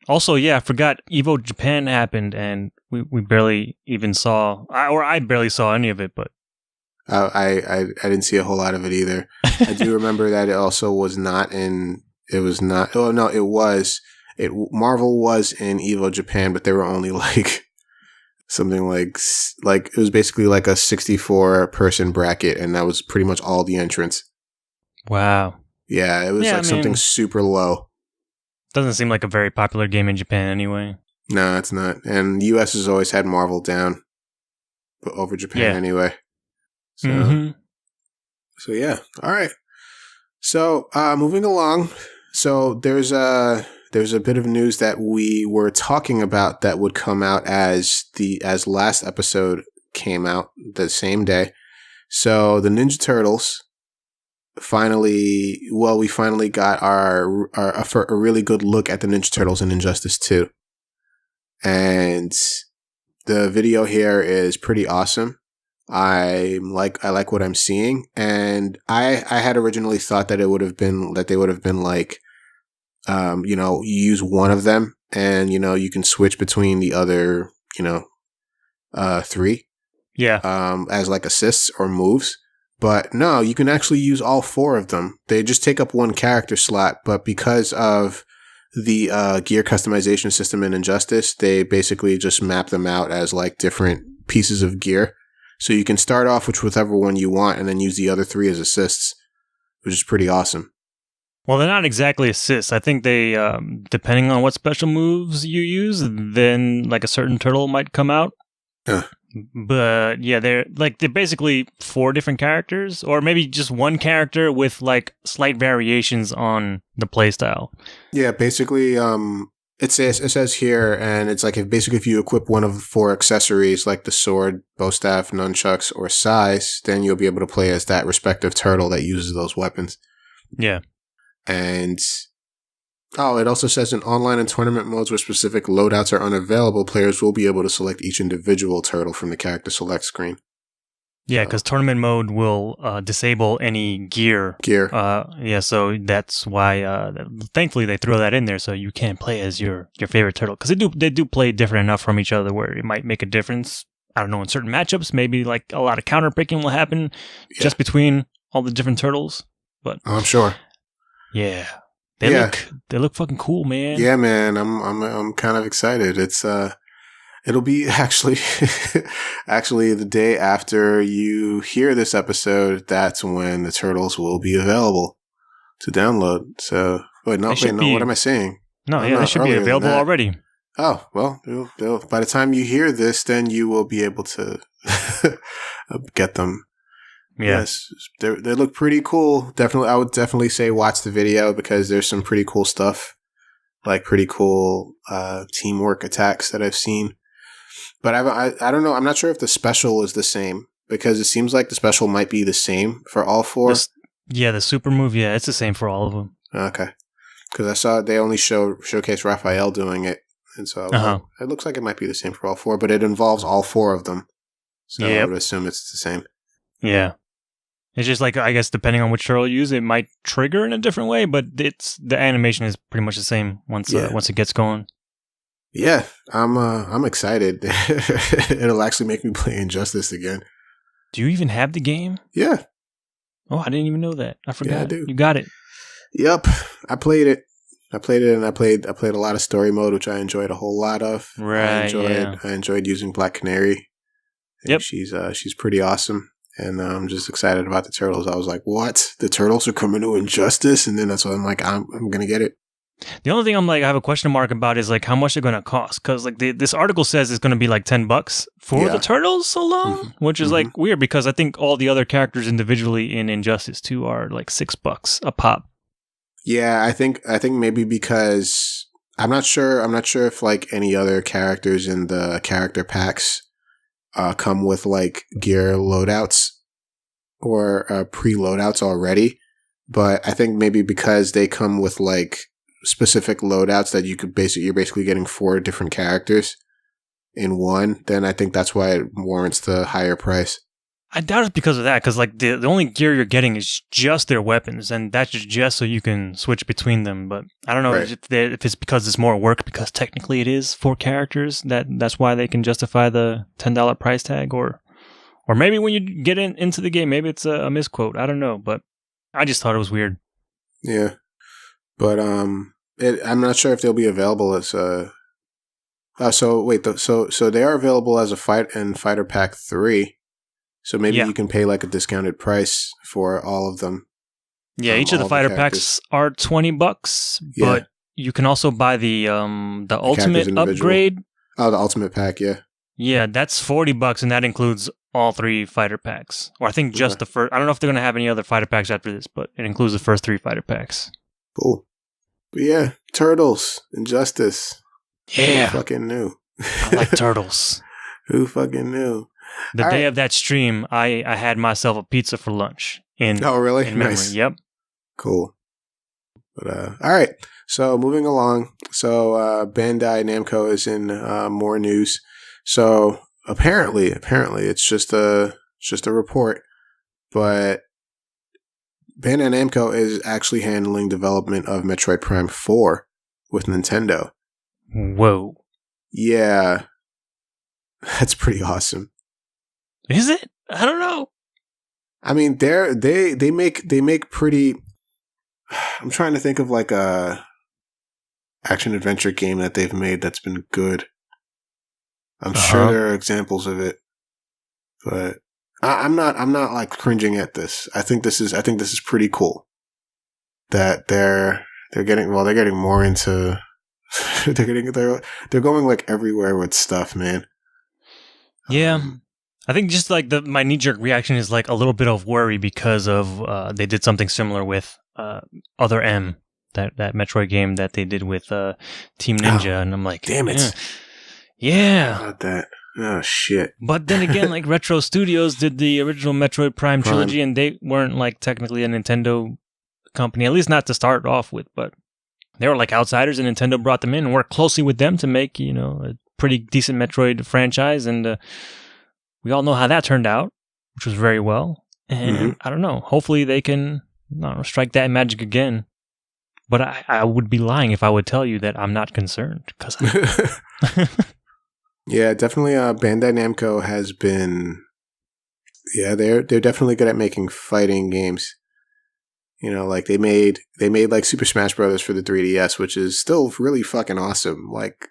Also, I forgot EVO Japan happened and we barely even saw, I barely saw any of it, but. I didn't see a whole lot of it either. I do remember that it also was not in. It was not. Oh no, it was. Marvel was in EVO Japan, but they were only like something like it was basically like a 64 person bracket, and that was pretty much all the entrants. Wow. Yeah, it was something super low. Doesn't seem like a very popular game in Japan anyway. No, it's not. And US has always had Marvel down, but over Japan anyway. So, so yeah. All right. So, moving along. So there's a bit of news that we were talking about that would come out as last episode came out the same day. So the Ninja Turtles we finally got a really good look at the Ninja Turtles in Injustice 2. And the video here is pretty awesome. I like what I'm seeing, and I had originally thought that they would have been like, you use one of them, and you can switch between the other, 3, as like assists or moves. But no, you can actually use all 4 of them. They just take up one character slot, but because of the gear customization system in Injustice, they basically just map them out as like different pieces of gear. So you can start off with whichever one you want and then use the other 3 as assists, which is pretty awesome. Well, they're not exactly assists. I think they, depending on what special moves you use, then like a certain turtle might come out. But yeah, they're basically 4 different characters, or maybe just one character with like slight variations on the playstyle. Yeah, basically, It says here, and it's like if you equip one of the 4 accessories, like the sword, bow staff, nunchucks, or sais, then you'll be able to play as that respective turtle that uses those weapons. Yeah. And it also says in online and tournament modes where specific loadouts are unavailable, players will be able to select each individual turtle from the character select screen. Yeah, because tournament mode will disable any gear. So that's why, thankfully, they throw that in there so you can play as your favorite turtle. Because they do play different enough from each other where it might make a difference. I don't know, in certain matchups, maybe like a lot of counter picking will happen just between all the different turtles. But I'm sure. Yeah, they look fucking cool, man. Yeah, man, I'm kind of excited. It'll be actually the day after you hear this episode. That's when the turtles will be available to download. So, what am I saying? No, they should be available already. Oh, well, by the time you hear this, then you will be able to get them. Yeah. Yes, they look pretty cool. Definitely, I would definitely say watch the video because there's some pretty cool stuff, like pretty cool teamwork attacks that I've seen. But I don't know. I'm not sure if the special is the same because it seems like the special might be the same for all 4. The super move. Yeah, it's the same for all of them. Okay, because I saw they only showcase Raphael doing it, and so it looks like it might be the same for all 4. But it involves all 4 of them, so I would assume it's the same. Yeah, it's just like I guess depending on which turtle you use, it might trigger in a different way, but the animation is pretty much the same once it gets going. Yeah, I'm excited. It'll actually make me play Injustice again. Do you even have the game? Yeah. Oh, I didn't even know that. I forgot. Yeah, I do. You got it. Yep, I played it. And I played a lot of story mode, which I enjoyed a whole lot of. Right. I enjoyed using Black Canary. Yep. She's pretty awesome, and I'm just excited about the turtles. I was like, "What? The turtles are coming to Injustice?" And then that's why I'm like, "I'm gonna get it." The only thing I have a question mark about is like how much they're going to cost, because like this article says it's going to be like $10 for the turtles alone, which is like weird because I think all the other characters individually in Injustice 2 are like $6 a pop. Yeah, I think maybe because I'm not sure if like any other characters in the character packs come with like gear loadouts or pre-loadouts already. But I think maybe because they come with like specific loadouts that you're basically getting 4 different characters in one, then I think that's why it warrants the higher price. I doubt it's because of that, because like the only gear you're getting is just their weapons, and that's just so you can switch between them. But I don't know if it's because it's more work, because technically it is 4 characters, that's why they can justify the $10 price tag, or maybe when you get into the game, maybe it's a misquote. I don't know, but I just thought it was weird. Yeah, but I'm not sure if they'll be available as so they are available as a Fighter Pack 3. So maybe you can pay like a discounted price for all of them. Yeah, each of the fighter packs are $20, but you can also buy the ultimate upgrade. Oh, the ultimate pack, yeah. Yeah, that's $40, and that includes all 3 fighter packs. Or I think just the first. I don't know if they're going to have any other fighter packs after this, but it includes the first 3 fighter packs. Cool. But yeah, Turtles, Injustice. Yeah. Who fucking knew? I like Turtles. Who fucking knew? The day of that stream, I had myself a pizza for lunch. Oh, really? In memory. Yep. Cool. But all right. So moving along. So Bandai Namco is in more news. So apparently, it's just a report, but Bandai Namco is actually handling development of Metroid Prime 4 with Nintendo. Whoa. Yeah. That's pretty awesome. Is it? I don't know. I mean, they make pretty. I'm trying to think of like a action adventure game that they've made that's been good. I'm sure there are examples of it, but I'm not like cringing at this. I think this is pretty cool that they're getting more into. they're going like everywhere with stuff, man. Yeah. I think just like my knee-jerk reaction is like a little bit of worry because of they did something similar with Other M, that Metroid game that they did with Team Ninja, and I'm like, damn it, yeah, about that. Oh shit! But then again, like Retro Studios did the original Metroid Prime trilogy, and they weren't like technically a Nintendo company, at least not to start off with, but they were like outsiders, and Nintendo brought them in and worked closely with them to make a pretty decent Metroid franchise, and we all know how that turned out, which was very well. And I don't know. Hopefully they can strike that magic again. But I would be lying if I would tell you that I'm not concerned. Yeah, definitely. Bandai Namco has been. Yeah, they're definitely good at making fighting games. Like they made like Super Smash Brothers for the 3DS, which is still really fucking awesome. Like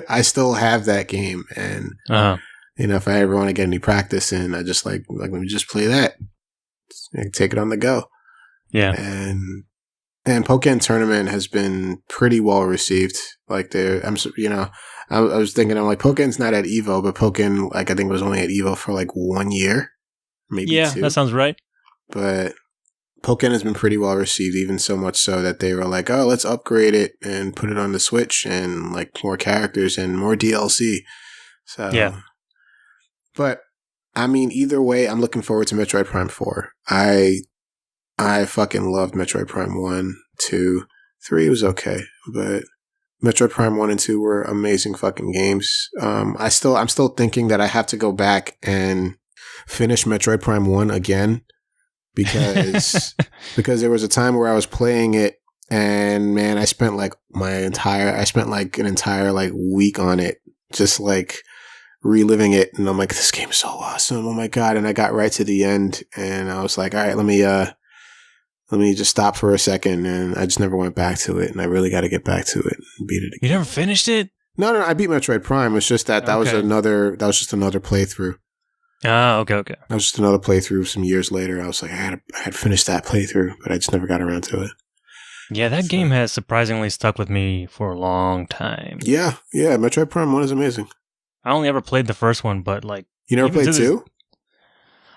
I still have that game, and if I ever want to get any practice in, I just like let me just play that. I can take it on the go. Yeah, and Pokken Tournament has been pretty well received. Like I was thinking, I'm like, Pokken's not at Evo, but Pokken, like I think was only at Evo for like 1 year, maybe 2. Yeah, that sounds right. But Pokken has been pretty well received, even so much so that they were like, oh, let's upgrade it and put it on the Switch and like more characters and more DLC. So yeah. But I mean, either way, I'm looking forward to Metroid Prime 4. I fucking loved Metroid Prime 1, 2, 3 was okay, but Metroid Prime 1 and 2 were amazing fucking games. I'm still thinking that I have to go back and finish Metroid Prime 1 again because there was a time where I was playing it and man, I spent like an entire like week on it, just like reliving it, and I'm like, this game is so awesome, oh my god. And I got right to the end and I was like, all right, let me just stop for a second, and I just never went back to it, and I really got to get back to it and beat it again. You never finished it? No, I beat Metroid Prime. It's just that was just another playthrough. Ah, okay. That was just another playthrough some years later. I was like, I had finished that playthrough, but I just never got around to it. Yeah, that game has surprisingly stuck with me for a long time. Yeah, Metroid Prime 1 is amazing. I only ever played the first one, but like... You never played 2?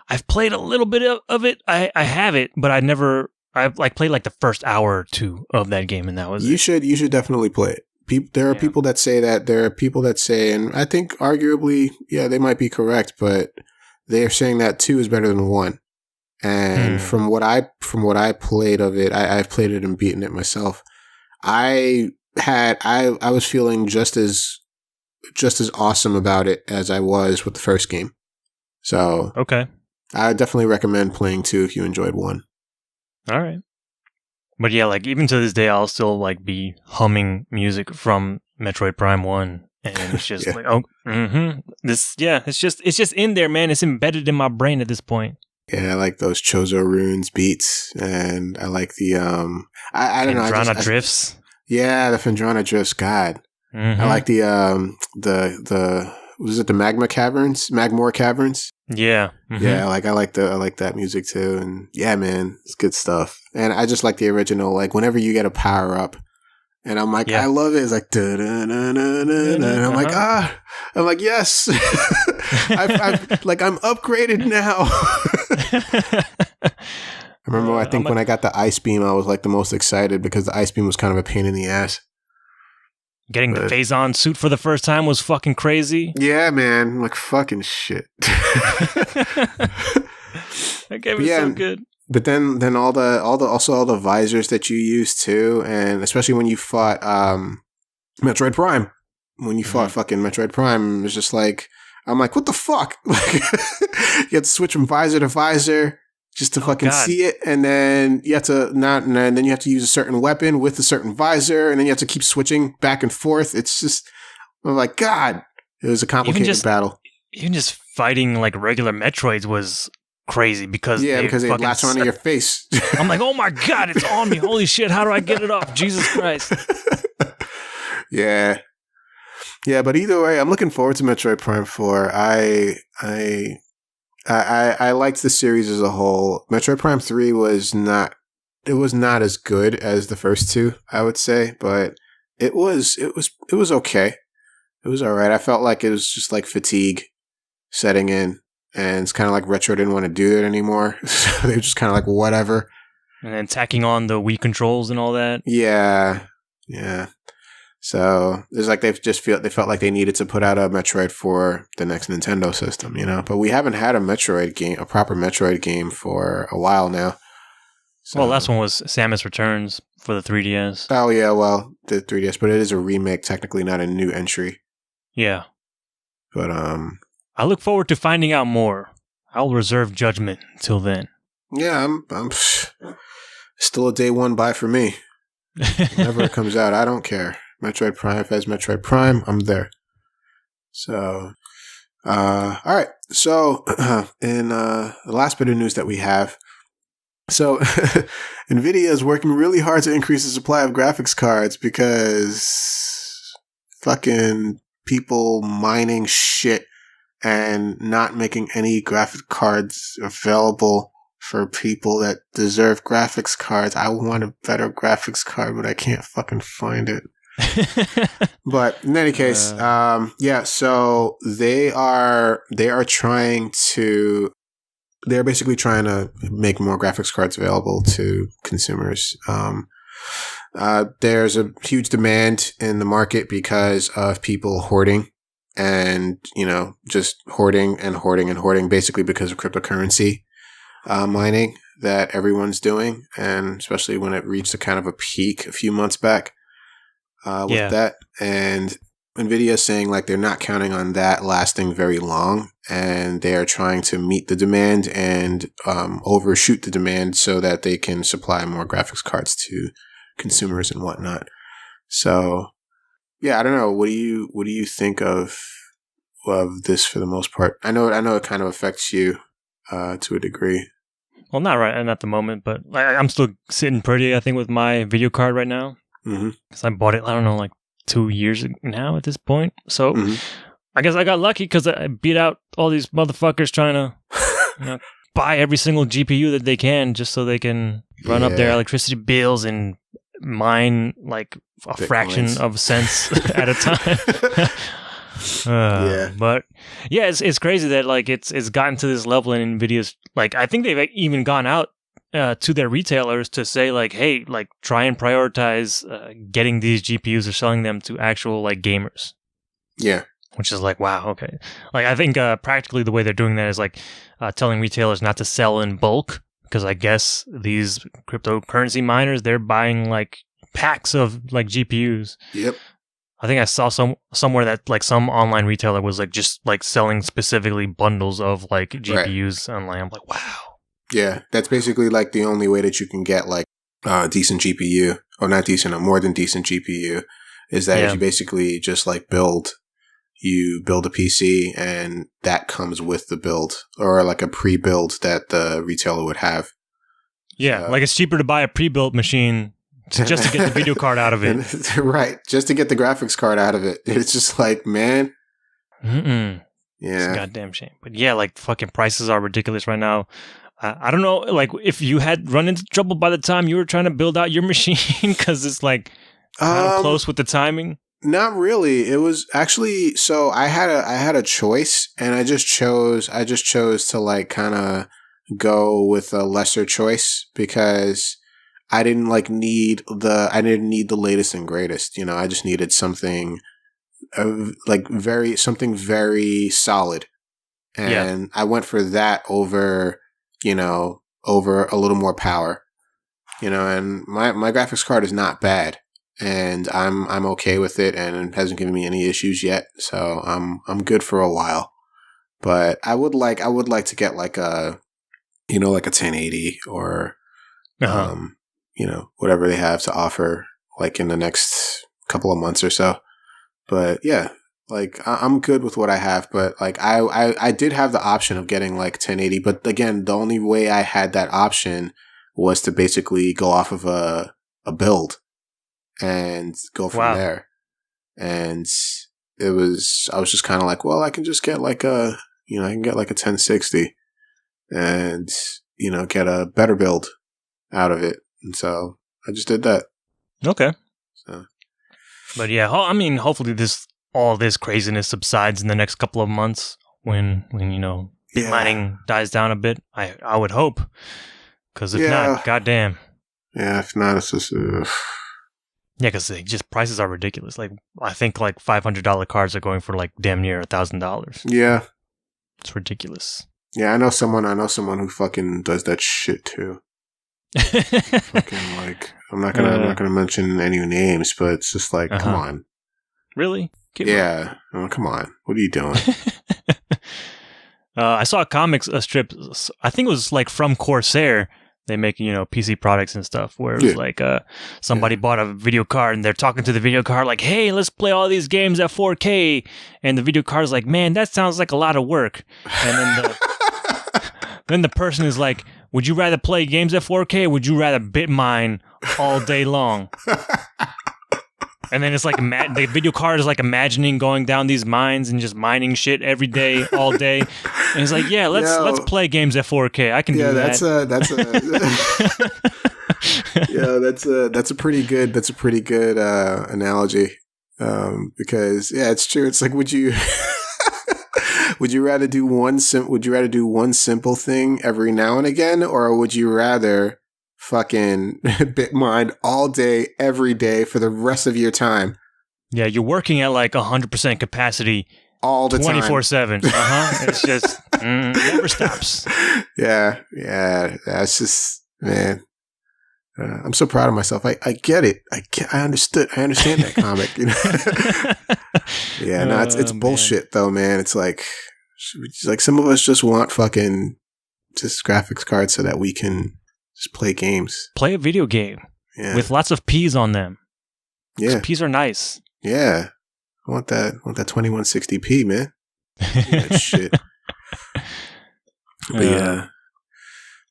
I've played a little bit of it. I have it, but I played like the first hour or 2 of that game, and that was You should definitely play it. There are people that say that. There are people that say, and I think arguably, yeah, they might be correct, but they are saying that 2 is better than 1. And from what I played of it, I've played it and beaten it myself. I was feeling just as awesome about it as I was with the first game. So okay, I definitely recommend playing 2 if you enjoyed 1. All right. But yeah, like even to this day, I'll still like be humming music from Metroid Prime 1. And it's just Yeah. like, oh, it's just in there, man. It's embedded in my brain at this point. Yeah, I like those Chozo Runes beats, and I like the I don't know, Phendrana drifts. Yeah, the Phendrana drifts. God, I like the was it the Magmore Caverns? Yeah, yeah. I like that music too, and yeah, man, it's good stuff. And I just like the original. Like whenever you get a power up. And I'm like, I love it. It's like, and I'm like, I'm like, yes, I'm upgraded now. I remember, I think when I got the Ice Beam, I was like the most excited because the Ice Beam was kind of a pain in the ass. Getting the Phazon suit for the first time was fucking crazy. Yeah, man, like fucking shit. That game was so good. But then all the visors that you use too, and especially when you fought Metroid Prime. When you fought fucking Metroid Prime, it was just like, I'm like, what the fuck? Like you have to switch from visor to visor just to fucking see it, and then you have to then you have to use a certain weapon with a certain visor, and then you have to keep switching back and forth. It's just, I'm like, God, it was a complicated battle. Even just fighting like regular Metroids was crazy because they latch onto your face. I'm like, oh my God, it's on me. Holy shit, how do I get it off? Jesus Christ. Yeah. Yeah, but either way, I'm looking forward to Metroid Prime 4. I liked the series as a whole. Metroid Prime 3 was not as good as the first 2, I would say, but it was okay. It was all right. I felt like it was just like fatigue setting in. And it's kind of like Retro didn't want to do it anymore. So they were just kind of like, whatever. And then tacking on the Wii controls and all that. Yeah. Yeah. So it's like they felt like they needed to put out a Metroid for the next Nintendo system, you know? But we haven't had a proper Metroid game for a while now. So. Well, last one was Samus Returns for the 3DS. Oh, yeah. Well, the 3DS, but it is a remake, technically not a new entry. Yeah. But, I look forward to finding out more. I'll reserve judgment until then. Yeah, I'm still a day one buy for me. Whenever it comes out, I don't care. Metroid Prime, if it has Metroid Prime, I'm there. So, all right. So, in the last bit of news that we have, so Nvidia is working really hard to increase the supply of graphics cards because fucking people mining shit and not making any graphic cards available for people that deserve graphics cards. I want a better graphics card, but I can't fucking find it. But in any case, so they're basically trying to make more graphics cards available to consumers. There's a huge demand in the market because of people hoarding and, just hoarding basically because of cryptocurrency mining that everyone's doing. And especially when it reached a kind of a peak a few months back with that. And Nvidia is saying like they're not counting on that lasting very long, and they are trying to meet the demand and overshoot the demand so that they can supply more graphics cards to consumers and whatnot. So, yeah, I don't know. What do you think of this for the most part? I know it kind of affects you to a degree. Well, not right at the moment, but I'm still sitting pretty, I think, with my video card right now. Because I bought it, I don't know, like 2 years now at this point. So I guess I got lucky because I beat out all these motherfuckers trying to buy every single GPU that they can just so they can run up their electricity bills and mine like a fraction of a cent at a time. But yeah, it's crazy that like it's gotten to this level, and Nvidia's like, I think they've even gone out to their retailers to say like, hey, like try and prioritize getting these GPUs or selling them to actual like gamers. Yeah. Which is like, wow, okay. Like I think practically the way they're doing that is like telling retailers not to sell in bulk because I guess these cryptocurrency miners, they're buying like packs of like GPUs. Yep. I think I saw somewhere that like some online retailer was like just like selling specifically bundles of like GPUs online. I'm like, wow. Yeah, that's basically like the only way that you can get like decent GPU, or not decent, or more than decent GPU, is that if you basically just like you build a PC and that comes with the build, or like a pre-build that the retailer would have. Yeah, like it's cheaper to buy a pre-built machine just to get the video card out of it. Right, just to get the graphics card out of it. It's just like, man. Yeah. It's a goddamn shame. But yeah, like fucking prices are ridiculous right now. I don't know, like if you had run into trouble by the time you were trying to build out your machine, because it's like kind of close with the timing. Not really. It was actually, so I had a choice, and I just chose to like kind of go with a lesser choice, because I didn't need the latest and greatest. You know, I just needed something something very solid, and I went for that over a little more power, and my graphics card is not bad, and I'm okay with it, and it hasn't given me any issues yet, so I'm good for a while. But I would like to get like a 1080 or whatever they have to offer like in the next couple of months or so. But yeah, like I'm good with what I have, but like I did have the option of getting like 1080, but again, the only way I had that option was to basically go off of a build and go from there. And I was just kind of like, well, I can just get like I can get like a 1060 and get a better build out of it. And so I just did that. Okay. So, but yeah, I mean, hopefully all this craziness subsides in the next couple of months when mining dies down a bit. I would hope, because if not, goddamn. Yeah, if not, it's just. Yeah, because just prices are ridiculous. Like I think like $500 cards are going for like damn near $1,000. Yeah, it's ridiculous. Yeah, I know someone who fucking does that shit too. Fucking like, I'm not gonna mention any names, but it's just like, come on, really? Come on, what are you doing? I saw a strip. I think it was like from Corsair. They make PC products and stuff. Where it was like somebody bought a video card and they're talking to the video card like, "Hey, let's play all these games at 4K," and the video card is like, "Man, that sounds like a lot of work." And then then the person is like, "Would you rather play games at 4K or would you rather bit mine all day long?" And then it's like the video card is like imagining going down these mines and just mining shit every day, all day. And he's like, "Yeah, let's play games at 4K. I can do that." That's a pretty good analogy. Because it's true. It's like, would you rather do one simple thing every now and again, or would you rather fucking bit mine all day, every day for the rest of your time? Yeah, you're working at like 100% capacity all the 24/7. It's just never stops. Yeah. That's just, man. I'm so proud of myself. I get it. I understand that comic. Yeah, no, it's bullshit though, man. It's like some of us just want fucking just graphics cards so that we can just play games. Play a video game with lots of P's on them. Yeah, P's are nice. Yeah, I want that 2160p, man. That shit.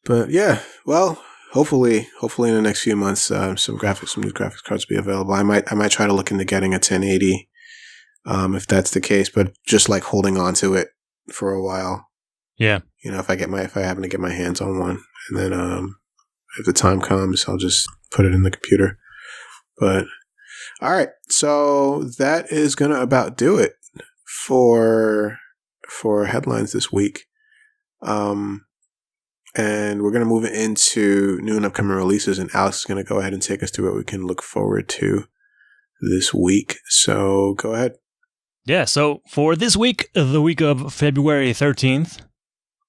But yeah. Well, hopefully in the next few months, some new graphics cards will be available. I might try to look into getting a 1080, if that's the case. But just like holding on to it for a while. Yeah. If I happen to get my hands on one, and then if the time comes, I'll just put it in the computer. But all right, so that is gonna about do it for headlines this week. And we're gonna move into new and upcoming releases, and Alex is gonna go ahead and take us through what we can look forward to this week. So go ahead. Yeah. So for this week, the week of February 13th.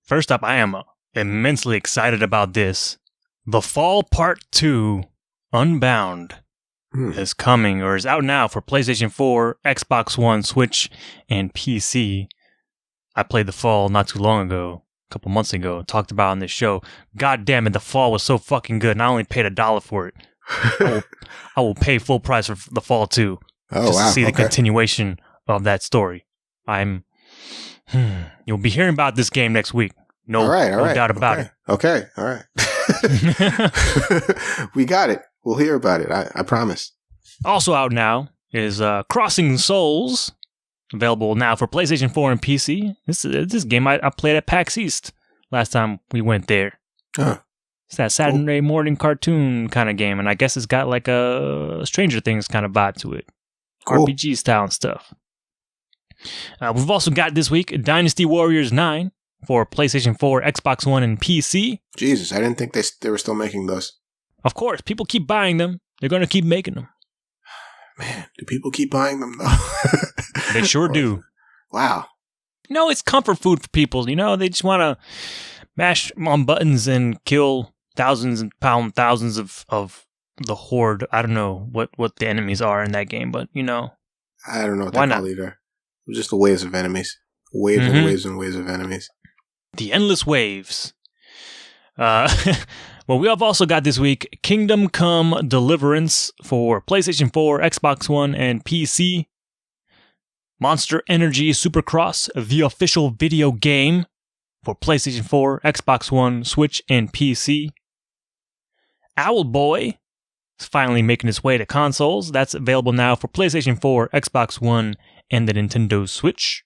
First up, I am immensely excited about this. The Fall Part 2, Unbound, is coming, or is out now for PlayStation 4, Xbox One, Switch, and PC. I played The Fall not too long ago, a couple months ago, talked about it on this show. God damn it, The Fall was so fucking good, and I only paid $1 for it. I will pay full price for The Fall 2. To see the continuation of that story. You'll be hearing about this game next week. No doubt about it. Okay, all right. We got it. We'll hear about it. I promise. Also out now is Crossing Souls, available now for PlayStation 4 and PC. This game I played at PAX East last time we went there. It's that Saturday morning cartoon kind of game, and I guess it's got like a Stranger Things kind of vibe to it. Cool. RPG style and stuff. We've also got this week Dynasty Warriors 9 for PlayStation 4, Xbox One, and PC. Jesus, I didn't think they were still making those. Of course, people keep buying them. They're going to keep making them. Man, do people keep buying them, though? They sure do. Wow. No, it's comfort food for people. You know, they just want to mash on buttons and kill thousands and pound thousands of the horde. I don't know what the enemies are in that game, but, you know. I don't know what that either. It was just the waves of enemies. Waves and waves and waves of enemies. The endless waves. Well, we have also got this week Kingdom Come Deliverance for PlayStation 4, Xbox One, and PC. Monster Energy Supercross, the official video game for PlayStation 4, Xbox One, Switch, and PC. Owlboy is finally making its way to consoles. That's available now for PlayStation 4, Xbox One, and the Nintendo Switch.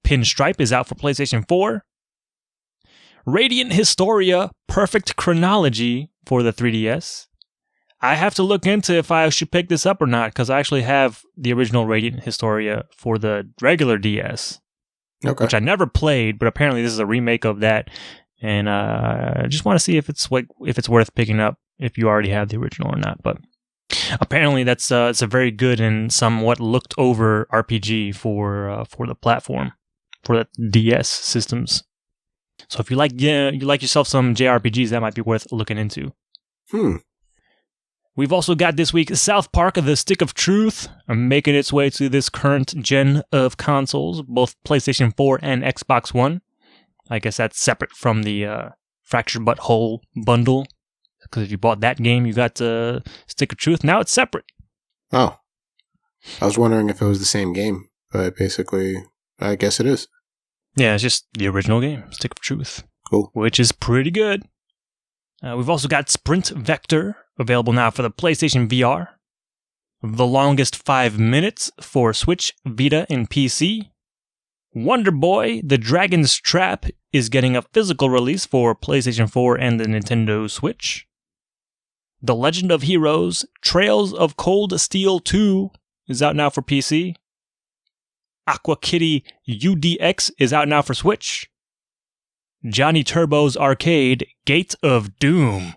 Pinstripe is out for PlayStation 4. Radiant Historia Perfect Chronology for the 3DS. I have to look into if I should pick this up or not, because I actually have the original Radiant Historia for the regular DS, which I never played, but apparently this is a remake of that, and I just want to see if it's worth picking up if you already have the original or not. But apparently it's a very good and somewhat looked over RPG for the platform, for the DS systems. So if you like yourself some JRPGs, that might be worth looking into. We've also got this week South Park: The Stick of Truth, making its way to this current gen of consoles, both PlayStation 4 and Xbox One. I guess that's separate from the Fractured But Whole bundle, because if you bought that game, you got Stick of Truth. Now it's separate. Oh. I was wondering if it was the same game, but basically, I guess it is. Yeah, it's just the original game, Stick of Truth. Cool. Which is pretty good. We've also got Sprint Vector, available now for the PlayStation VR. The Longest 5 Minutes for Switch, Vita, and PC. Wonder Boy: The Dragon's Trap is getting a physical release for PlayStation 4 and the Nintendo Switch. The Legend of Heroes: Trails of Cold Steel 2 is out now for PC. Aqua Kitty UDX is out now for Switch. Johnny Turbo's Arcade: Gate of Doom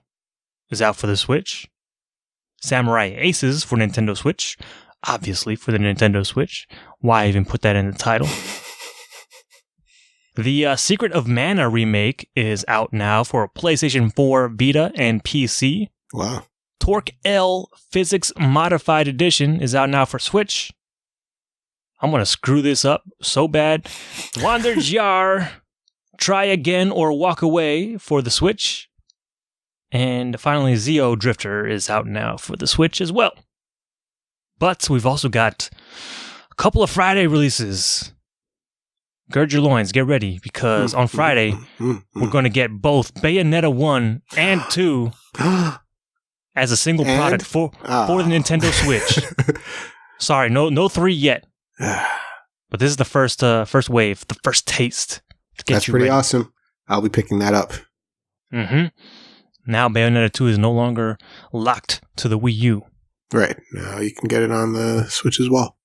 is out for the Switch. Samurai Aces for Nintendo Switch, obviously for the Nintendo Switch. Why even put that in the title? The Secret of Mana remake is out now for PlayStation 4, Vita, and PC. Wow. Torque L Physics Modified Edition is out now for Switch. I'm going to screw this up so bad. Wanderjahr, Try Again or Walk Away for the Switch. And finally, Zeo Drifter is out now for the Switch as well. But we've also got a couple of Friday releases. Gird your loins, get ready, because on Friday, we're going to get both Bayonetta 1 and 2 as a single product for the Nintendo Switch. Sorry, no 3 yet. But this is the first wave, the first taste. That's pretty ready. Awesome. I'll be picking that up. Now Bayonetta 2 is no longer locked to the Wii U. Right. Now you can get it on the Switch as well.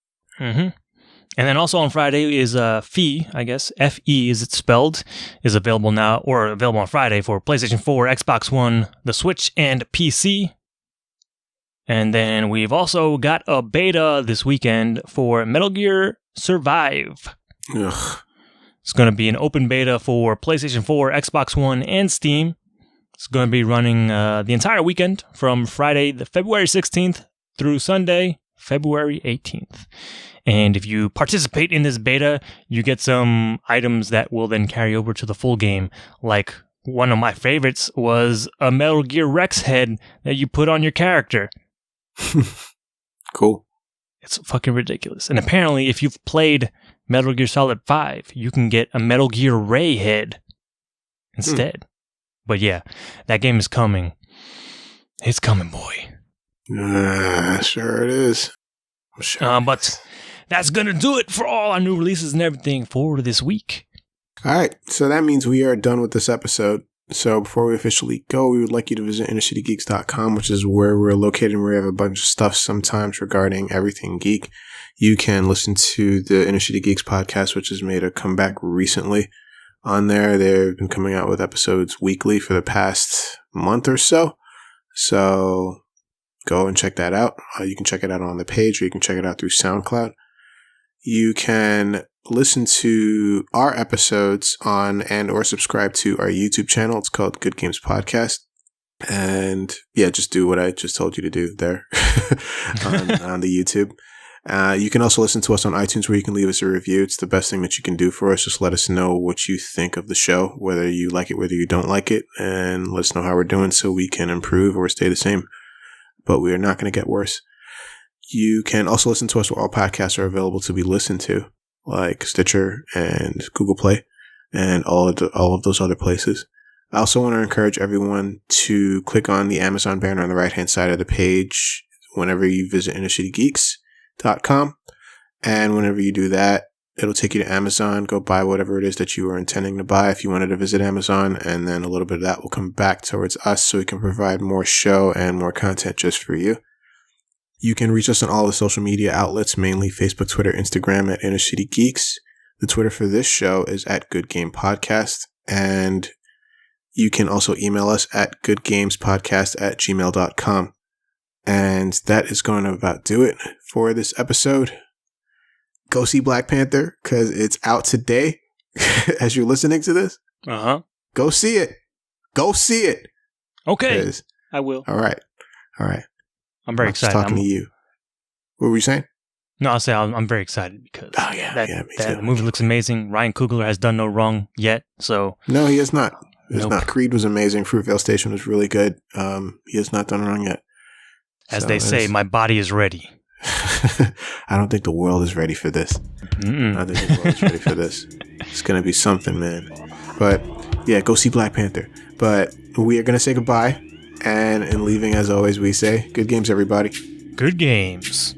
And then also on Friday is Fe, I guess, F-E is it spelled, is available now, or available on Friday for PlayStation 4, Xbox One, the Switch, and PC. And then we've also got a beta this weekend for Metal Gear Survive. Ugh. It's going to be an open beta for PlayStation 4, Xbox One, and Steam. It's going to be running the entire weekend from Friday, February 16th through Sunday, February 18th. And if you participate in this beta, you get some items that will then carry over to the full game. Like one of my favorites was a Metal Gear Rex head that you put on your character. Cool. It's fucking ridiculous. And apparently, if you've played Metal Gear Solid 5, you can get a Metal Gear Ray head instead. But yeah, that game is coming. It's coming, boy. Sure it is. But that's going to do it for all our new releases and everything for this week. All right. So that means we are done with this episode. So before we officially go, we would like you to visit innercitygeeks.com, which is where we're located and we have a bunch of stuff sometimes regarding everything geek. You can listen to the Inner City Geeks podcast, which has made a comeback recently. On there, they've been coming out with episodes weekly for the past month or so. So go and check that out. You can check it out on the page, or you can check it out through SoundCloud. You can listen to our episodes on and or subscribe to our YouTube channel. It's called Good Games Podcast. And yeah, just do what I just told you to do there on the YouTube. You can also listen to us on iTunes, where you can leave us a review. It's the best thing that you can do for us. Just let us know what you think of the show, whether you like it, whether you don't like it, and let us know how we're doing so we can improve or stay the same. But we are not going to get worse. You can also listen to us where all podcasts are available to be listened to, like Stitcher and Google Play and all of those other places. I also want to encourage everyone to click on the Amazon banner on the right-hand side of the page whenever you visit innercitygeeks.com. And whenever you do that, it'll take you to Amazon. Go buy whatever it is that you were intending to buy if you wanted to visit Amazon. And then a little bit of that will come back towards us so we can provide more show and more content just for you. You can reach us on all the social media outlets, mainly Facebook, Twitter, Instagram at Inner City Geeks. The Twitter for this show is at Good Game Podcast. And you can also email us at goodgamespodcast@gmail.com. And that is going to about do it for this episode. Go see Black Panther, because it's out today as you're listening to this. Uh-huh. Go see it. Go see it. Okay. I will. All right. I'm very excited. Talking to you. What were you saying? No, I'll say I'm very excited because the movie looks amazing. Ryan Coogler has done no wrong yet, so... No, he has not. Creed was amazing. Fruitvale Station was really good. He has not done wrong yet. As they say, my body is ready. I don't think the world is ready for this. Mm-mm. I don't think the world is ready for this. It's going to be something, man. But, yeah, go see Black Panther. But we are going to say goodbye. And in leaving, as always, we say, good games, everybody. Good games.